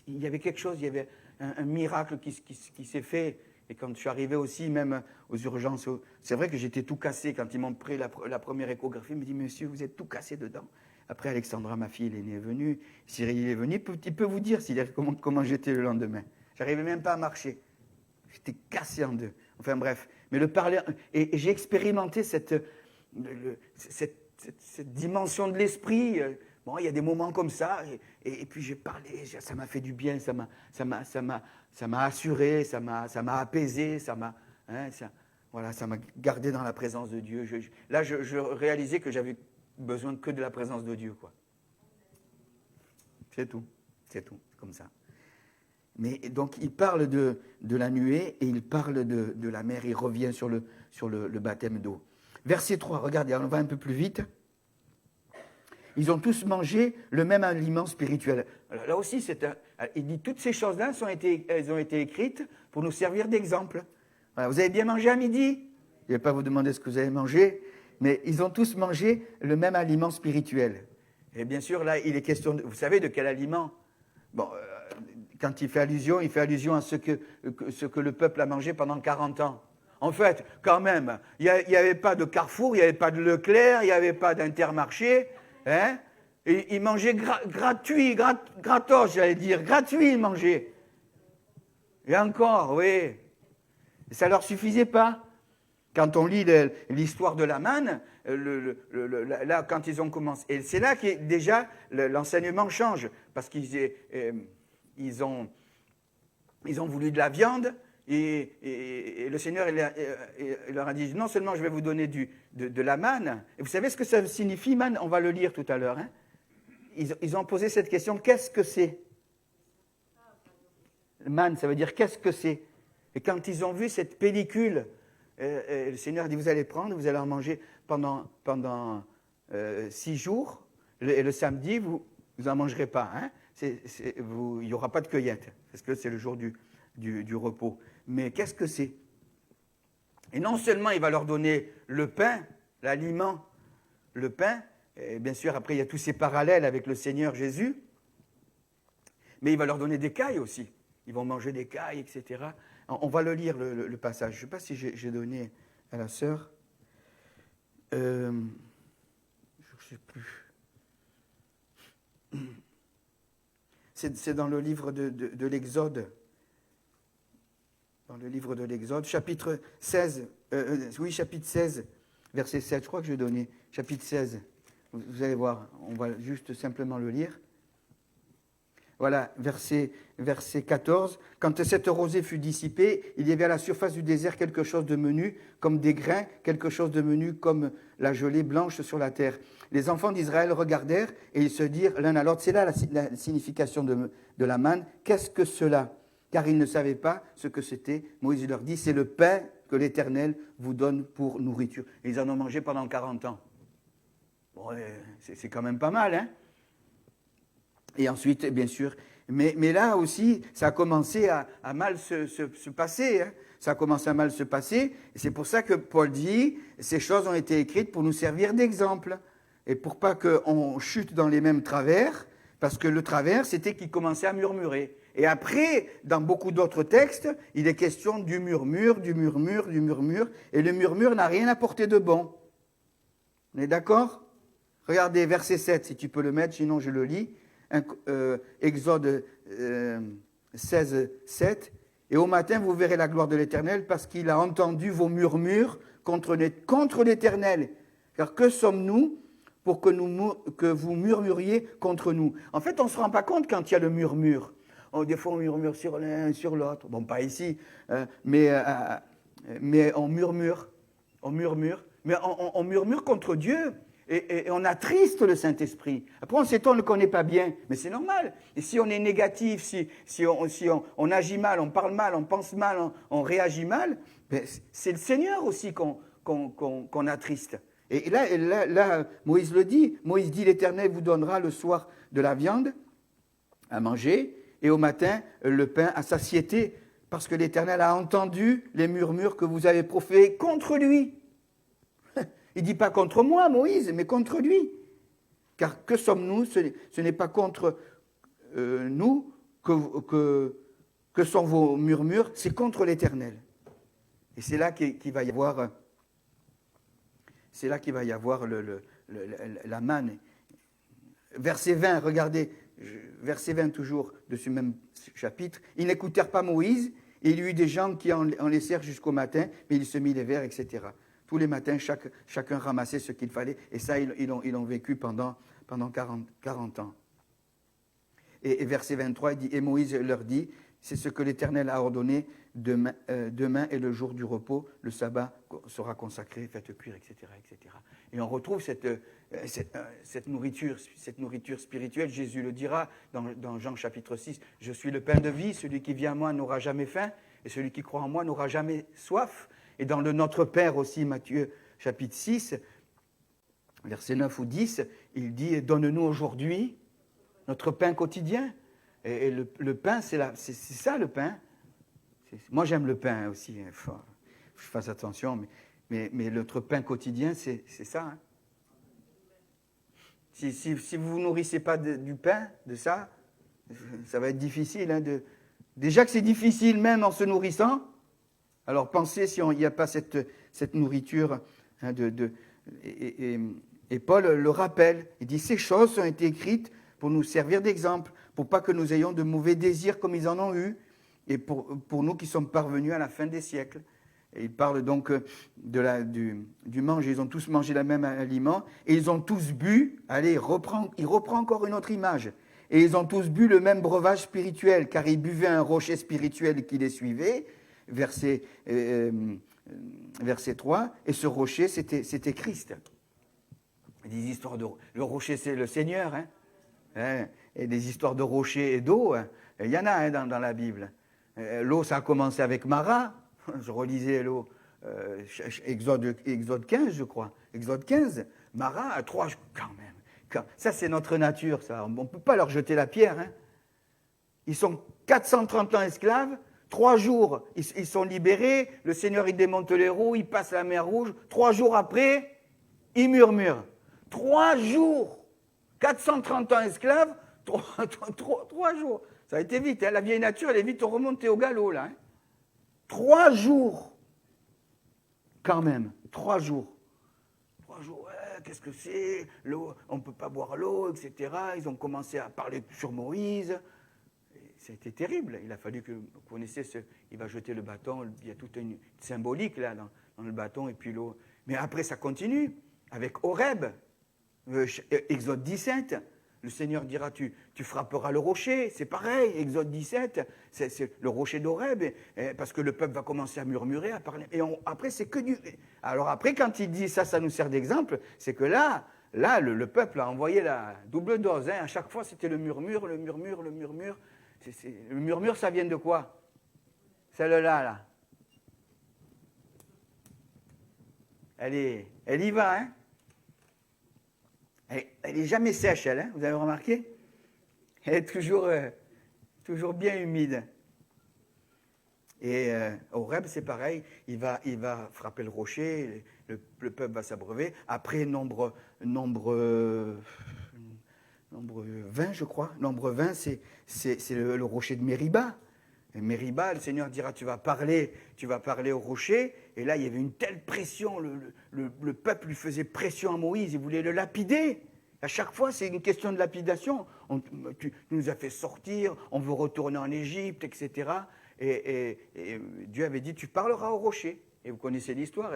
[SPEAKER 3] Il y avait quelque chose, il y avait un miracle qui s'est fait. Et quand je suis arrivé aussi, même aux urgences, c'est vrai que j'étais tout cassé. Quand ils m'ont pris la première échographie, ils me disent, monsieur, vous êtes tout cassé dedans. Après, Alexandra, ma fille, l'aînée, est venue. Cyril est venu. Il peut vous dire comment j'étais le lendemain. J'arrivais même pas à marcher. J'étais cassé en deux. Enfin bref. Mais le parler... Et j'ai expérimenté cette dimension de l'esprit. Bon, il y a des moments comme ça, et puis j'ai parlé, ça m'a fait du bien, ça m'a assuré, ça m'a apaisé, ça m'a gardé dans la présence de Dieu. Je réalisais que j'avais besoin que de la présence de Dieu, quoi. C'est tout, c'est comme ça. Mais donc il parle de la nuée et il parle de la mer, il revient sur le baptême d'eau. Verset 3, regardez, on va un peu plus vite. Ils ont tous mangé le même aliment spirituel. Alors, là aussi, il dit toutes ces choses-là, elles ont été écrites pour nous servir d'exemple. Voilà, vous avez bien mangé à midi? Je ne vais pas vous demander ce que vous avez mangé, mais ils ont tous mangé le même aliment spirituel. Et bien sûr, là, il est question, vous savez de quel aliment? Bon, quand il fait allusion à ce que le peuple a mangé pendant 40 ans. En fait, quand même, il n'y avait pas de Carrefour, il n'y avait pas de Leclerc, il n'y avait pas d'Intermarché. Hein? Et ils mangeaient gratos, j'allais dire. Gratuit, ils mangeaient. Et encore, oui. Ça ne leur suffisait pas. Quand on lit l'histoire de la manne, là, quand ils ont commencé... Et c'est là que déjà l'enseignement change. Parce qu'ils ont voulu de la viande. Et le Seigneur il leur a dit, non seulement je vais vous donner de la manne, et vous savez ce que ça signifie, manne? On va le lire tout à l'heure. Hein? Ils ont posé cette question, qu'est-ce que c'est? Manne, ça veut dire qu'est-ce que c'est? Et quand ils ont vu cette pellicule, le Seigneur dit, vous allez prendre, vous allez en manger pendant 6 jours, et le samedi, vous n'en mangerez pas. Hein. Il n'y aura pas de cueillette, parce que c'est le jour du repos. Mais qu'est-ce que c'est? Et non seulement il va leur donner le pain, l'aliment, le pain, et bien sûr après il y a tous ces parallèles avec le Seigneur Jésus, mais il va leur donner des cailles aussi. Ils vont manger des cailles, etc. On va le lire, le passage. Je ne sais pas si j'ai donné à la sœur. Je ne sais plus. C'est dans le livre de l'Exode. Dans le livre de l'Exode, chapitre 16, chapitre 16, verset 7, je crois que je vais donner, chapitre 16, vous allez voir, on va juste simplement le lire. Voilà, verset 14, « Quand cette rosée fut dissipée, il y avait à la surface du désert quelque chose de menu, comme des grains, quelque chose de menu, comme la gelée blanche sur la terre. Les enfants d'Israël regardèrent et ils se dirent l'un à l'autre, c'est là la signification de la manne, qu'est-ce que cela ?» Car ils ne savaient pas ce que c'était. Moïse leur dit, c'est le pain que l'Éternel vous donne pour nourriture. Et ils en ont mangé pendant 40 ans. Bon, c'est quand même pas mal, hein? Et ensuite, bien sûr, mais là aussi, ça a commencé à mal se passer. Hein? Ça a commencé à mal se passer. Et c'est pour ça que Paul dit, ces choses ont été écrites pour nous servir d'exemple. Et pour pas qu'on chute dans les mêmes travers, parce que le travers, c'était qu'ils commençaient à murmurer. Et après, dans beaucoup d'autres textes, il est question du murmure, du murmure, du murmure. Et le murmure n'a rien apporté de bon. On est d'accord? Regardez, verset 7, si tu peux le mettre, sinon je le lis. Exode 16, 7. Et au matin, vous verrez la gloire de l'Éternel parce qu'il a entendu vos murmures contre l'Éternel. Car que sommes-nous pour que vous murmuriez contre nous? En fait, on ne se rend pas compte quand il y a le murmure. Des fois, on murmure sur l'un, sur l'autre. Bon, pas ici, mais on murmure. On murmure. Mais on murmure contre Dieu. Et on attriste le Saint-Esprit. Après, on s'étonne qu'on n'est pas bien. Mais c'est normal. Et si on est négatif, si on agit mal, on parle mal, on pense mal, on réagit mal, ben c'est le Seigneur aussi qu'on attriste. Et là, Moïse le dit. Moïse dit, l'Éternel vous donnera le soir de la viande à manger, et au matin, le pain à satiété, parce que l'Éternel a entendu les murmures que vous avez proférés contre lui. Il ne dit pas contre moi, Moïse, mais contre lui. Car que sommes-nous? Ce n'est pas contre nous que sont vos murmures, c'est contre l'Éternel. Et c'est là qu'il va y avoir, la manne. Verset 20, regardez, verset 20 toujours de ce même chapitre. Ils n'écoutèrent pas Moïse, et il y eut des gens qui en laissèrent jusqu'au matin, mais il se mit les vers, etc. Tous les matins, chacun ramassait ce qu'il fallait, et ça, ils l'ont vécu pendant 40 ans. Et verset 23, il dit, et Moïse leur dit, c'est ce que l'Éternel a ordonné, demain est le jour du repos, le sabbat sera consacré, faites cuire, etc., etc. Et on retrouve cette nourriture spirituelle. Jésus le dira dans Jean chapitre 6, je suis le pain de vie, celui qui vient à moi n'aura jamais faim, et celui qui croit en moi n'aura jamais soif. Et dans le Notre Père aussi, Matthieu chapitre 6, versets 9 ou 10, il dit, donne-nous aujourd'hui notre pain quotidien. Et le pain, c'est ça le pain. Moi j'aime le pain aussi, il faut que je fasse attention, mais notre pain quotidien, c'est ça. Hein. Si vous ne vous nourrissez pas du pain, de ça, ça va être difficile. Hein, déjà que c'est difficile même en se nourrissant, alors pensez s'il n'y a pas cette nourriture. Hein, et Paul le rappelle, il dit, ces choses ont été écrites pour nous servir d'exemple, pour pas que nous ayons de mauvais désirs comme ils en ont eu, et pour nous qui sommes parvenus à la fin des siècles. Et il parle donc du manger. Ils ont tous mangé le même aliment, et ils ont tous bu, allez, il reprend encore une autre image, et ils ont tous bu le même breuvage spirituel, car ils buvaient un rocher spirituel qui les suivait, verset 3, et ce rocher, c'était Christ. Des histoires le rocher, c'est le Seigneur, hein, et des histoires de rochers et d'eau, il y en a dans la Bible. L'eau, ça a commencé avec Mara. Je relisais l'eau, Exode 15, je crois. Exode 15, Mara a 3 jours, quand même. Ça, c'est notre nature, ça. On ne peut pas leur jeter la pierre. Hein. Ils sont 430 ans esclaves. 3 jours, ils sont libérés. Le Seigneur, il démonte les roues, il passe la mer Rouge. 3 jours après, ils murmurent. 3 jours. 430 ans esclaves, 3 jours. Ça a été vite. Hein. La vieille nature, elle est vite remontée au galop, là. Hein. 3 jours. Quand même. 3 jours. 3 jours, ouais, qu'est-ce que c'est? L'eau, on ne peut pas boire l'eau, etc. Ils ont commencé à parler sur Moïse. Ça a été terrible. Il a fallu que vous connaissiez il va jeter le bâton. Il y a toute une symbolique là dans le bâton et puis l'eau. Mais après, ça continue avec Horeb, Exode 17. Le Seigneur dira, tu frapperas le rocher. C'est pareil, Exode 17, c'est le rocher d'Horeb, parce que le peuple va commencer à murmurer, à parler. Et après, c'est que du... Alors après, quand il dit ça nous sert d'exemple, c'est que là le peuple a envoyé la double dose. Hein. À chaque fois, c'était le murmure, le murmure, le murmure. Le murmure, ça vient de quoi? Celle-là, là. Elle y va, hein? Elle n'est jamais sèche, elle, hein? Vous avez remarqué? Elle est toujours bien humide. Et Horeb, c'est pareil, il va frapper le rocher, le peuple va s'abreuver. Après, nombre 20, je crois. Nombre 20, c'est le rocher de Mériba. Et Mériba, le Seigneur dira, tu vas parler au rocher. Et là, il y avait une telle pression. Le peuple lui faisait pression à Moïse. Il voulait le lapider. À chaque fois, c'est une question de lapidation. Tu nous as fait sortir, on veut retourner en Égypte, etc. Et Dieu avait dit, tu parleras au rocher. Et vous connaissez l'histoire.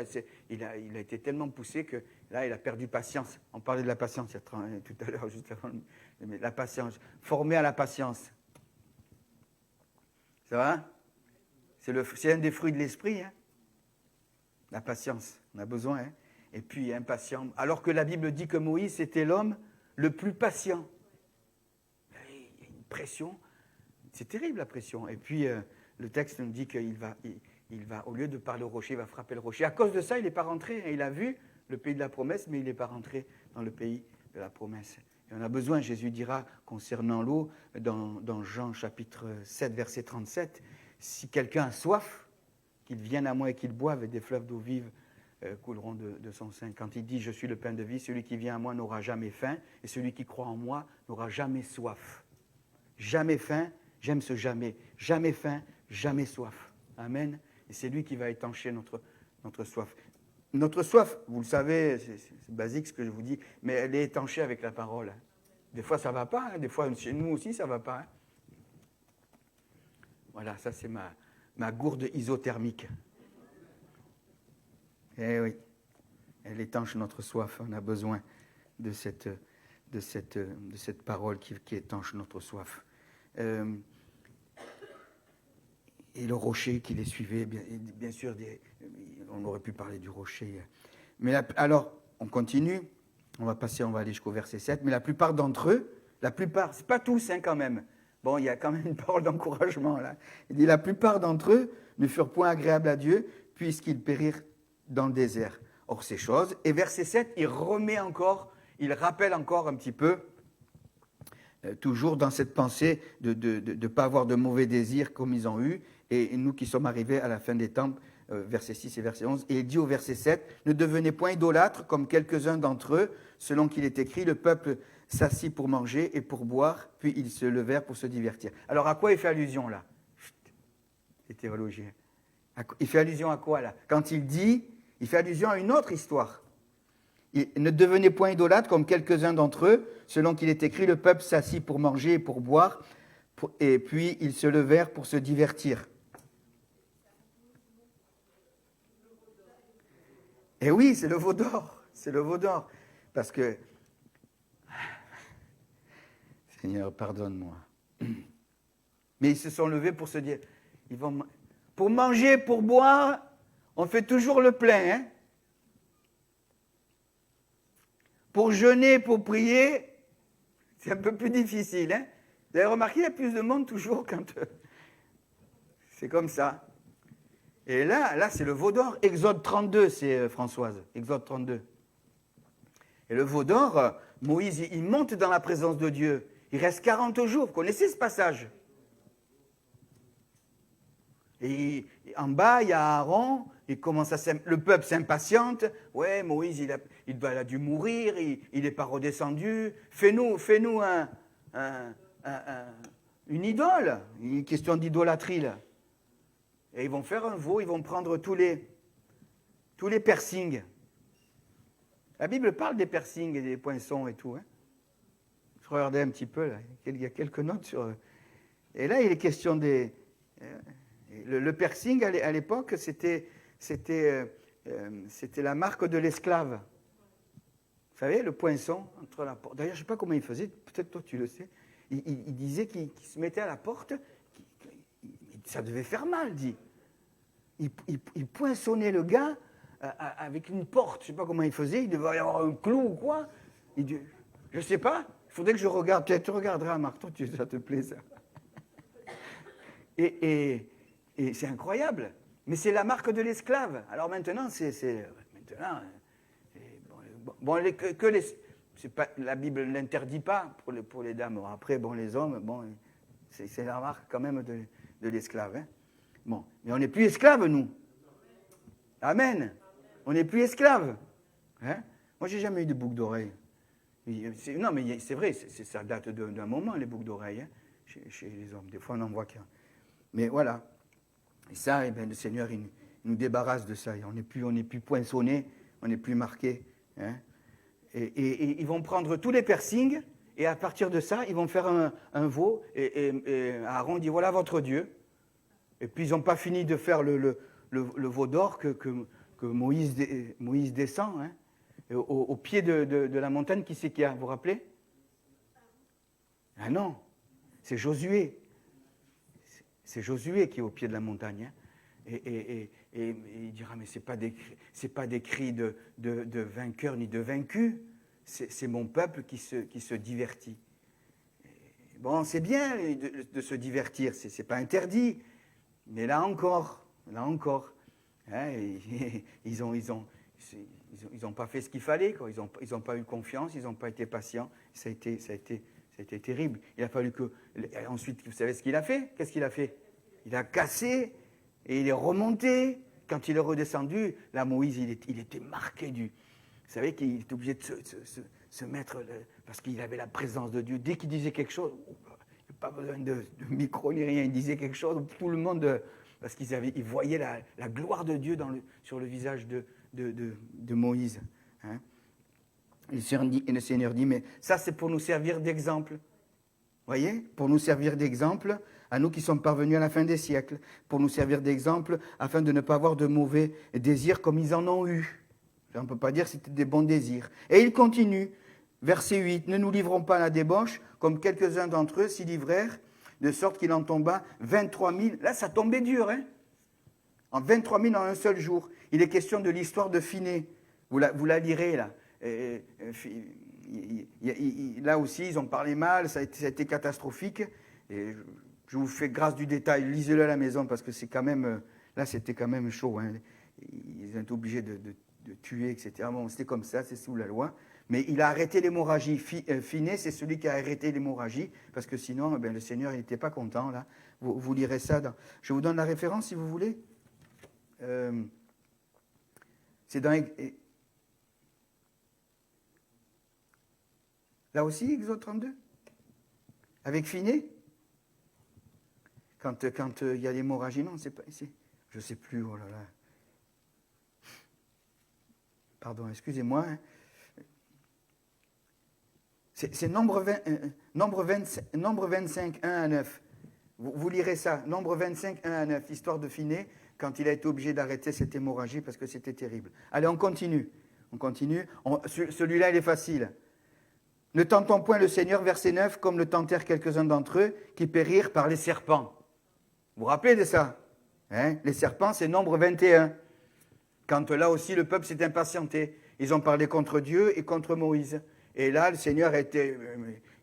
[SPEAKER 3] Il a été tellement poussé que là, il a perdu patience. On parlait de la patience tout à l'heure, juste avant. La patience, formé à la patience. Ça va? C'est un des fruits de l'esprit. Hein? La patience, on a besoin. Hein? Et puis, impatient. Alors que la Bible dit que Moïse, c'était l'homme le plus patient. Il y a une pression. C'est terrible, la pression. Et puis, le texte nous dit qu'il va, au lieu de parler au rocher, il va frapper le rocher. À cause de ça, il n'est pas rentré. Il a vu le pays de la promesse, mais il n'est pas rentré dans le pays de la promesse. Et on a besoin, Jésus dira, concernant l'eau, dans Jean chapitre 7, verset 37, si quelqu'un a soif, qu'il vienne à moi et qu'il boive, et des fleuves d'eau vive couleront de son sein. Quand il dit, je suis le pain de vie, celui qui vient à moi n'aura jamais faim, et celui qui croit en moi n'aura jamais soif. Jamais faim, j'aime ce jamais. Jamais faim, jamais soif. Amen. Et c'est lui qui va étancher notre soif. Notre soif, vous le savez, c'est basique ce que je vous dis, mais elle est étanchée avec la parole. Des fois, ça ne va pas. Hein. Des fois, chez nous aussi, ça ne va pas. Hein. Voilà, ça, c'est ma gourde isothermique. Eh oui, elle étanche notre soif. On a besoin de cette parole qui étanche notre soif. Et le rocher qui les suivait, bien sûr, on aurait pu parler du rocher. Mais alors, on continue, on va aller jusqu'au verset 7, mais la plupart d'entre eux, c'est pas tous hein, quand même, bon, il y a quand même une parole d'encouragement là, il dit, la plupart d'entre eux ne furent point agréables à Dieu, puisqu'ils périrent dans le désert. Or, ces choses, et verset 7, il rappelle encore un petit peu, toujours dans cette pensée de ne pas avoir de mauvais désirs comme ils ont eu, et nous qui sommes arrivés à la fin des temps, verset 6 et verset 11, et il dit au verset 7, « Ne devenez point idolâtres comme quelques-uns d'entre eux, selon qu'il est écrit, le peuple s'assit pour manger et pour boire, puis ils se levèrent pour se divertir. » Alors à quoi il fait allusion là? Les théologiens. Il fait allusion à quoi là? Quand il dit, il fait allusion à une autre histoire. Ne devenez point idolâtres comme quelques-uns d'entre eux, selon qu'il est écrit, le peuple s'assit pour manger et pour boire, et puis ils se levèrent pour se divertir. Et oui, c'est le veau d'or, parce que, Seigneur, pardonne-moi. Mais ils se sont levés pour se dire, pour manger, pour boire, on fait toujours le plein, hein. Pour jeûner, pour prier, c'est un peu plus difficile. Hein. Vous avez remarqué, il y a plus de monde toujours quand... C'est comme ça. Et là c'est le veau d'or. Exode 32, c'est Françoise. Exode 32. Et le veau d'or, Moïse, il monte dans la présence de Dieu. Il reste 40 jours. Vous connaissez ce passage? Et en bas, il y a Aaron. Le peuple s'impatiente. Ouais, Moïse, il a dû mourir. Il n'est pas redescendu. Fais-nous une idole. Une question d'idolâtrie, là. Et ils vont faire un veau. Ils vont prendre tous les piercings. La Bible parle des piercings et des poinçons et tout. Hein. Je regardais un petit peu, là. Il y a quelques notes sur... Et là, il est question des... Le piercing, à l'époque, c'était la marque de l'esclave. Vous savez, le poinçon entre la porte. D'ailleurs, je ne sais pas comment il faisait, peut-être toi tu le sais. Il disait qu'il se mettait à la porte, ça devait faire mal, dit. Il poinçonnait le gars avec une porte, je ne sais pas comment il faisait, il devait y avoir un clou ou quoi. Je ne sais pas, il faudrait que je regarde, peut-être tu regarderas, Marc, toi, ça te plaît ça. Et c'est incroyable, mais c'est la marque de l'esclave. Alors maintenant, la Bible ne l'interdit pas pour les dames. Après, les hommes, c'est la marque quand même de l'esclave. Hein. Bon, mais on n'est plus esclaves, nous. Amen. On n'est plus esclaves. Hein. Moi, j'ai jamais eu de boucles d'oreilles. Non, mais c'est vrai, ça date d'un moment, les boucles d'oreilles, hein, chez les hommes. Des fois, on en voit qu'un. Mais voilà. Et ça, le Seigneur, il nous débarrasse de ça. On n'est plus poinçonné, on n'est plus marqué. Hein. Et ils vont prendre tous les piercings, et à partir de ça, ils vont faire un veau. Et Aaron dit, voilà votre Dieu. Et puis, ils n'ont pas fini de faire le veau d'or que Moïse descend. Hein. Au pied de la montagne, qui c'est qu'il y a, vous vous rappelez? Ah non, c'est Josué. C'est Josué qui est au pied de la montagne. Hein. Et il dira, mais ce n'est pas des cris de vainqueur ni de vaincu, c'est mon peuple qui se divertit. Bon, c'est bien de se divertir, ce n'est pas interdit, mais là encore, hein, ils n'ont pas fait ce qu'il fallait, quoi. Ils n'ont pas eu confiance, ils n'ont pas été patients, ça a été terrible. Il a fallu que... Ensuite, vous savez ce qu'il a fait? Qu'est-ce qu'il a fait? Il a cassé et il est remonté. Quand il est redescendu, là, Moïse, il était marqué du... Vous savez qu'il était obligé de se mettre... parce qu'il avait la présence de Dieu. Dès qu'il disait quelque chose, il n'y a pas besoin de micro ni rien, il disait quelque chose, tout le monde... Parce qu'ils voyaient la gloire de Dieu sur le visage de Moïse. Hein. Et le Seigneur dit, mais ça, c'est pour nous servir d'exemple. Vous voyez? Pour nous servir d'exemple, à nous qui sommes parvenus à la fin des siècles, pour nous servir d'exemple, afin de ne pas avoir de mauvais désirs comme ils en ont eu. On ne peut pas dire que c'était des bons désirs. Et il continue, verset 8, « Ne nous livrons pas à la débauche, comme quelques-uns d'entre eux s'y livrèrent, de sorte qu'il en tomba 23 000. » Là, ça tombait dur, hein? En 23 000 en un seul jour. Il est question de l'histoire de Finé. Vous la lirez, là. Là aussi, ils ont parlé mal, ça a été catastrophique. Et je vous fais grâce du détail, lisez-le à la maison, parce que c'est quand même, là, c'était quand même chaud. Hein. Ils ont été obligés de tuer, etc. Bon, c'était comme ça, c'est sous la loi. Mais il a arrêté l'hémorragie. Finé, c'est celui qui a arrêté l'hémorragie, parce que sinon, le Seigneur, il n'était pas content. Là. Vous lirez ça. Je vous donne la référence, si vous voulez. C'est dans... Là aussi, Exode 32. Avec Finé. Quand il y a l'hémorragie, non, c'est pas ici. Je ne sais plus, oh là là. Pardon, excusez-moi. Hein. C'est Nombre 25, 1 à 9. Vous lirez ça, Nombre 25, 1 à 9, l'histoire de Finé, quand il a été obligé d'arrêter cette hémorragie parce que c'était terrible. Allez, on continue. Celui-là, il est facile. Ne tentons point le Seigneur, verset 9, comme le tentèrent quelques-uns d'entre eux, qui périrent par les serpents. Vous vous rappelez de ça? Hein? Les serpents, c'est Nombre 21. Quand là aussi, le peuple s'est impatienté. Ils ont parlé contre Dieu et contre Moïse. Et là, le Seigneur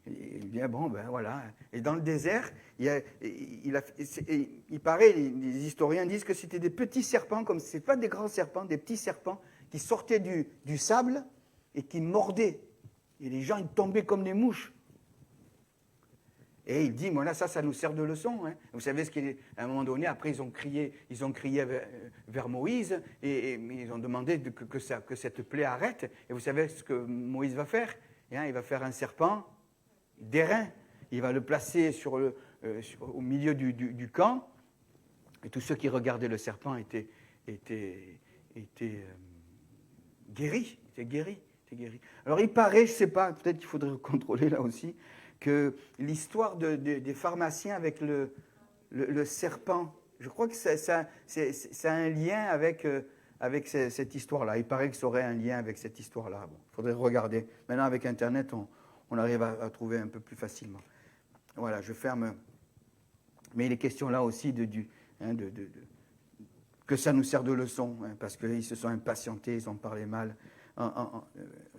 [SPEAKER 3] Il dit, bon, ben voilà. Et dans le désert, il paraît, les historiens disent que c'était des petits serpents, comme ce n'est pas des grands serpents, des petits serpents qui sortaient du sable et qui mordaient. Et les gens, ils tombaient comme des mouches. Et il dit, voilà, ça nous sert de leçon. Hein. Vous savez, à un moment donné, après, ils ont crié vers Moïse et ils ont demandé que cette plaie arrête. Et vous savez ce que Moïse va faire? Il va faire un serpent d'airain. Il va le placer au milieu du camp. Et tous ceux qui regardaient le serpent étaient guéris. Alors, il paraît, je ne sais pas, peut-être qu'il faudrait contrôler là aussi, que l'histoire des pharmaciens avec le serpent, je crois que ça a un lien avec cette histoire-là. Il paraît que ça aurait un lien avec cette histoire-là. Bon, il faudrait regarder. Maintenant, avec Internet, on arrive à trouver un peu plus facilement. Voilà, je ferme. Mais il est question là aussi que ça nous sert de leçon, hein, parce qu'ils se sont impatientés, ils ont parlé mal.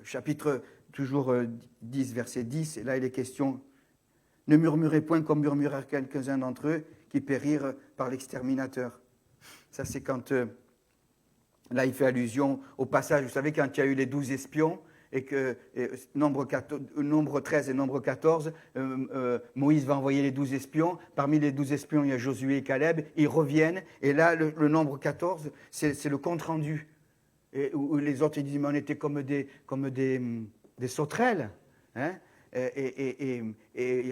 [SPEAKER 3] Chapitre toujours 10, verset 10, et là il est question, ne murmurez point comme murmurèrent quelques-uns d'entre eux qui périrent par l'exterminateur. Ça c'est quand, là il fait allusion au passage, vous savez quand il y a eu les 12 espions, et que nombre 13 et nombre 14, Moïse va envoyer les 12 espions, parmi les 12 espions il y a Josué et Caleb, ils reviennent, et là le nombre 14, c'est le compte-rendu. Et où les autres ils disent mais on était comme des sauterelles, hein, et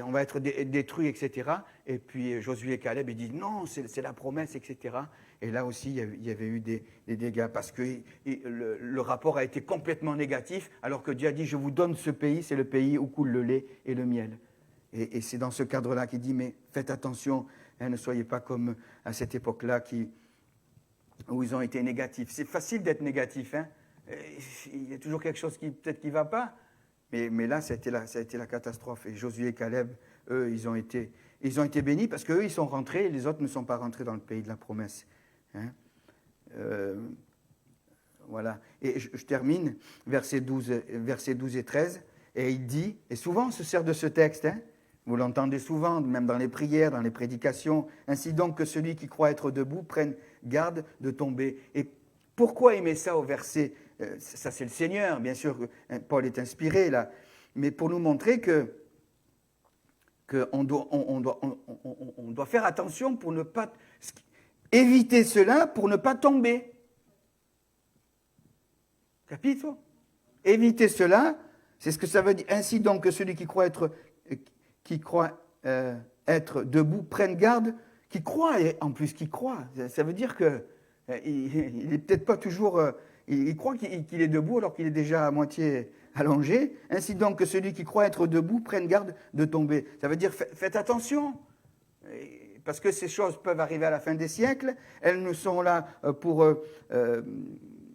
[SPEAKER 3] on va être détruits, etc. Et puis Josué et Caleb ils disent non, c'est la promesse, etc. Et là aussi il y avait eu des dégâts parce que le rapport a été complètement négatif, alors que Dieu a dit je vous donne ce pays, c'est le pays où coule le lait et le miel. Et c'est dans ce cadre-là qu'il dit mais faites attention, hein, ne soyez pas comme à cette époque-là où ils ont été négatifs. C'est facile d'être négatif, hein. Il y a toujours quelque chose qui peut-être qui ne va pas, mais là, ça a été la catastrophe. Et Josué et Caleb, eux, ils ont été bénis parce qu'eux, ils sont rentrés et les autres ne sont pas rentrés dans le pays de la promesse. Hein. Voilà. Et je termine, versets 12 et 13, et il dit, et souvent on se sert de ce texte, hein, vous l'entendez souvent, même dans les prières, dans les prédications, ainsi donc que celui qui croit être debout prenne garde de tomber. Et pourquoi il met ça au verset, ça c'est le Seigneur, bien sûr, Paul est inspiré là, mais pour nous montrer qu'on doit faire attention pour ne pas éviter cela, pour ne pas tomber. Capito? Éviter cela, c'est ce que ça veut dire. Ainsi donc que celui qui croit être debout prenne garde, qui croit, en plus qui croit. Ça veut dire qu'il n'est peut-être pas toujours... il croit qu'il est debout alors qu'il est déjà à moitié allongé. Ainsi donc que celui qui croit être debout prenne garde de tomber. Ça veut dire faites attention, parce que ces choses peuvent arriver à la fin des siècles. Elles nous sont là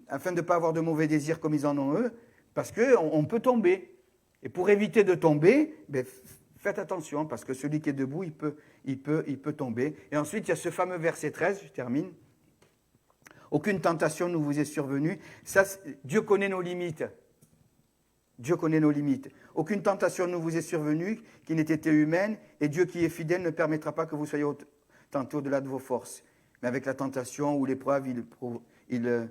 [SPEAKER 3] afin de ne pas avoir de mauvais désirs comme ils en ont eux, parce qu'on peut tomber. Et pour éviter de tomber, faites attention, parce que celui qui est debout, il peut tomber. Et ensuite, il y a ce fameux verset 13, je termine. Aucune tentation ne vous est survenue. Ça, Dieu connaît nos limites. Dieu connaît nos limites. Aucune tentation ne vous est survenue qui n'ait été humaine, et Dieu qui est fidèle ne permettra pas que vous soyez tentés au-delà de vos forces. Mais avec la tentation ou l'épreuve, il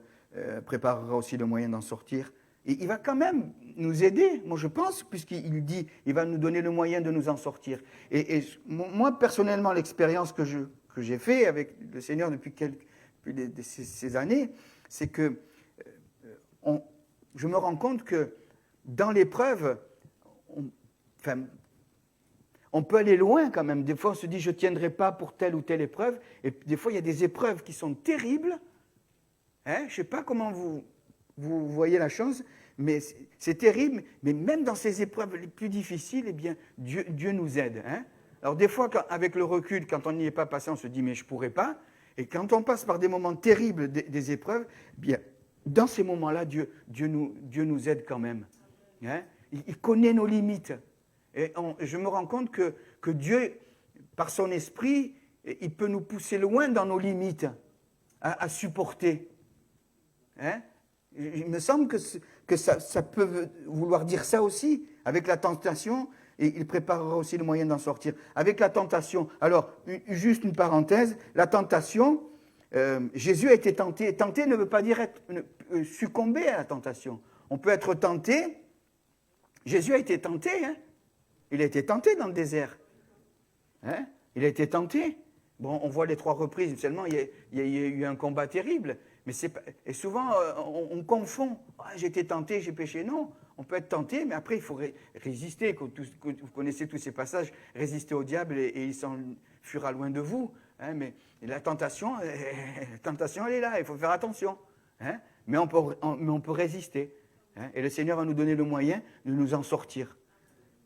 [SPEAKER 3] préparera aussi le moyen d'en sortir. Et il va quand même nous aider, moi je pense, puisqu'il dit, il va nous donner le moyen de nous en sortir. Et moi, personnellement, l'expérience que j'ai faite avec le Seigneur depuis ces années, c'est que je me rends compte que dans l'épreuve, on peut aller loin quand même. Des fois, on se dit, je ne tiendrai pas pour telle ou telle épreuve. Et des fois, il y a des épreuves qui sont terribles. Hein, je ne sais pas comment vous voyez la chose, mais c'est terrible. Mais même dans ces épreuves les plus difficiles, eh bien, Dieu nous aide. Hein. Alors des fois, avec le recul, quand on n'y est pas passé, on se dit, mais je ne pourrais pas. Et quand on passe par des moments terribles des épreuves, eh bien, dans ces moments-là, Dieu nous aide quand même. Hein. Il connaît nos limites. Et je me rends compte que Dieu, par son esprit, il peut nous pousser loin dans nos limites à supporter. Hein? Il me semble que ça peut vouloir dire ça aussi. Avec la tentation, et il préparera aussi le moyen d'en sortir. Avec la tentation, alors, juste une parenthèse, la tentation, Jésus a été tenté. Tenter ne veut pas dire succomber à la tentation. On peut être tenté. Jésus a été tenté. Hein? Il a été tenté dans le désert. Hein? Il a été tenté. Bon, on voit les 3 reprises. Seulement, il y a eu un combat terrible. Mais et souvent, on confond. Ah, j'ai été tenté, j'ai péché. Non, on peut être tenté, mais après, il faut résister. Vous connaissez tous ces passages. Résister au diable et il s'enfuira loin de vous. Hein? Mais la tentation, elle est là. Il faut faire attention. Hein? Mais on peut résister. Hein? Et le Seigneur va nous donner le moyen de nous en sortir.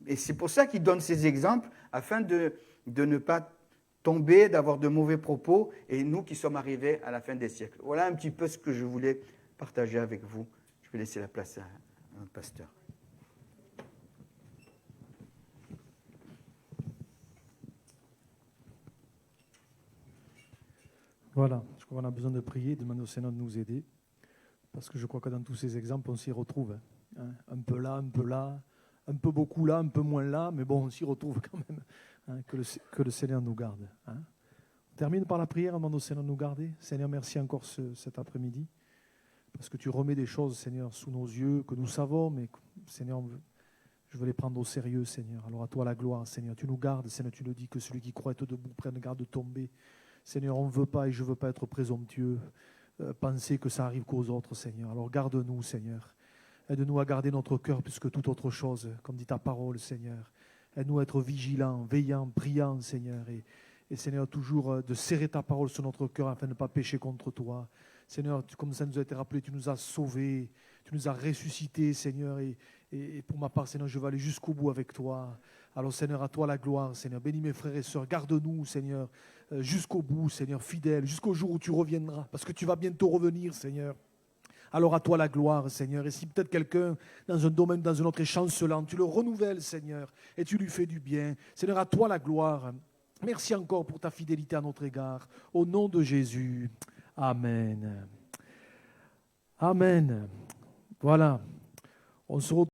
[SPEAKER 3] Et c'est pour ça qu'il donne ces exemples, afin de ne pas tomber, d'avoir de mauvais propos, et nous qui sommes arrivés à la fin des siècles. Voilà un petit peu ce que je voulais partager avec vous. Je vais laisser la place à notre pasteur.
[SPEAKER 4] Voilà, je crois qu'on a besoin de prier, de demander au Seigneur de nous aider, parce que je crois que dans tous ces exemples, on s'y retrouve. Hein. Un peu là, un peu beaucoup là, un peu moins là, mais bon, on s'y retrouve quand même. Hein, que le Seigneur nous garde. Hein. On termine par la prière, on demande au Seigneur de nous garder. Seigneur, merci encore cet après-midi, parce que tu remets des choses, Seigneur, sous nos yeux, que nous savons, mais Seigneur, je veux les prendre au sérieux, Seigneur. Alors à toi la gloire, Seigneur. Tu nous gardes, Seigneur, tu nous dis que celui qui croit être debout prenne garde de tomber. Seigneur, on ne veut pas et je ne veux pas être présomptueux, penser que ça arrive qu'aux autres, Seigneur. Alors garde-nous, Seigneur. Aide-nous à garder notre cœur plus que toute autre chose, comme dit ta parole, Seigneur. Aide-nous à être vigilants, veillants, priants, Seigneur. Et Seigneur, toujours de serrer ta parole sur notre cœur afin de ne pas pécher contre toi. Seigneur, comme ça nous a été rappelé, tu nous as sauvés, tu nous as ressuscités, Seigneur. Et pour ma part, Seigneur, je vais aller jusqu'au bout avec toi. Alors, Seigneur, à toi la gloire, Seigneur. Bénis mes frères et sœurs. Garde-nous, Seigneur, jusqu'au bout, Seigneur, fidèle, jusqu'au jour où tu reviendras. Parce que tu vas bientôt revenir, Seigneur. Alors à toi la gloire, Seigneur. Et si peut-être quelqu'un, dans un domaine, dans un autre, est chancelant, tu le renouvelles, Seigneur, et tu lui fais du bien. Seigneur, à toi la gloire. Merci encore pour ta fidélité à notre égard. Au nom de Jésus. Amen. Amen. Voilà. On se retrouve.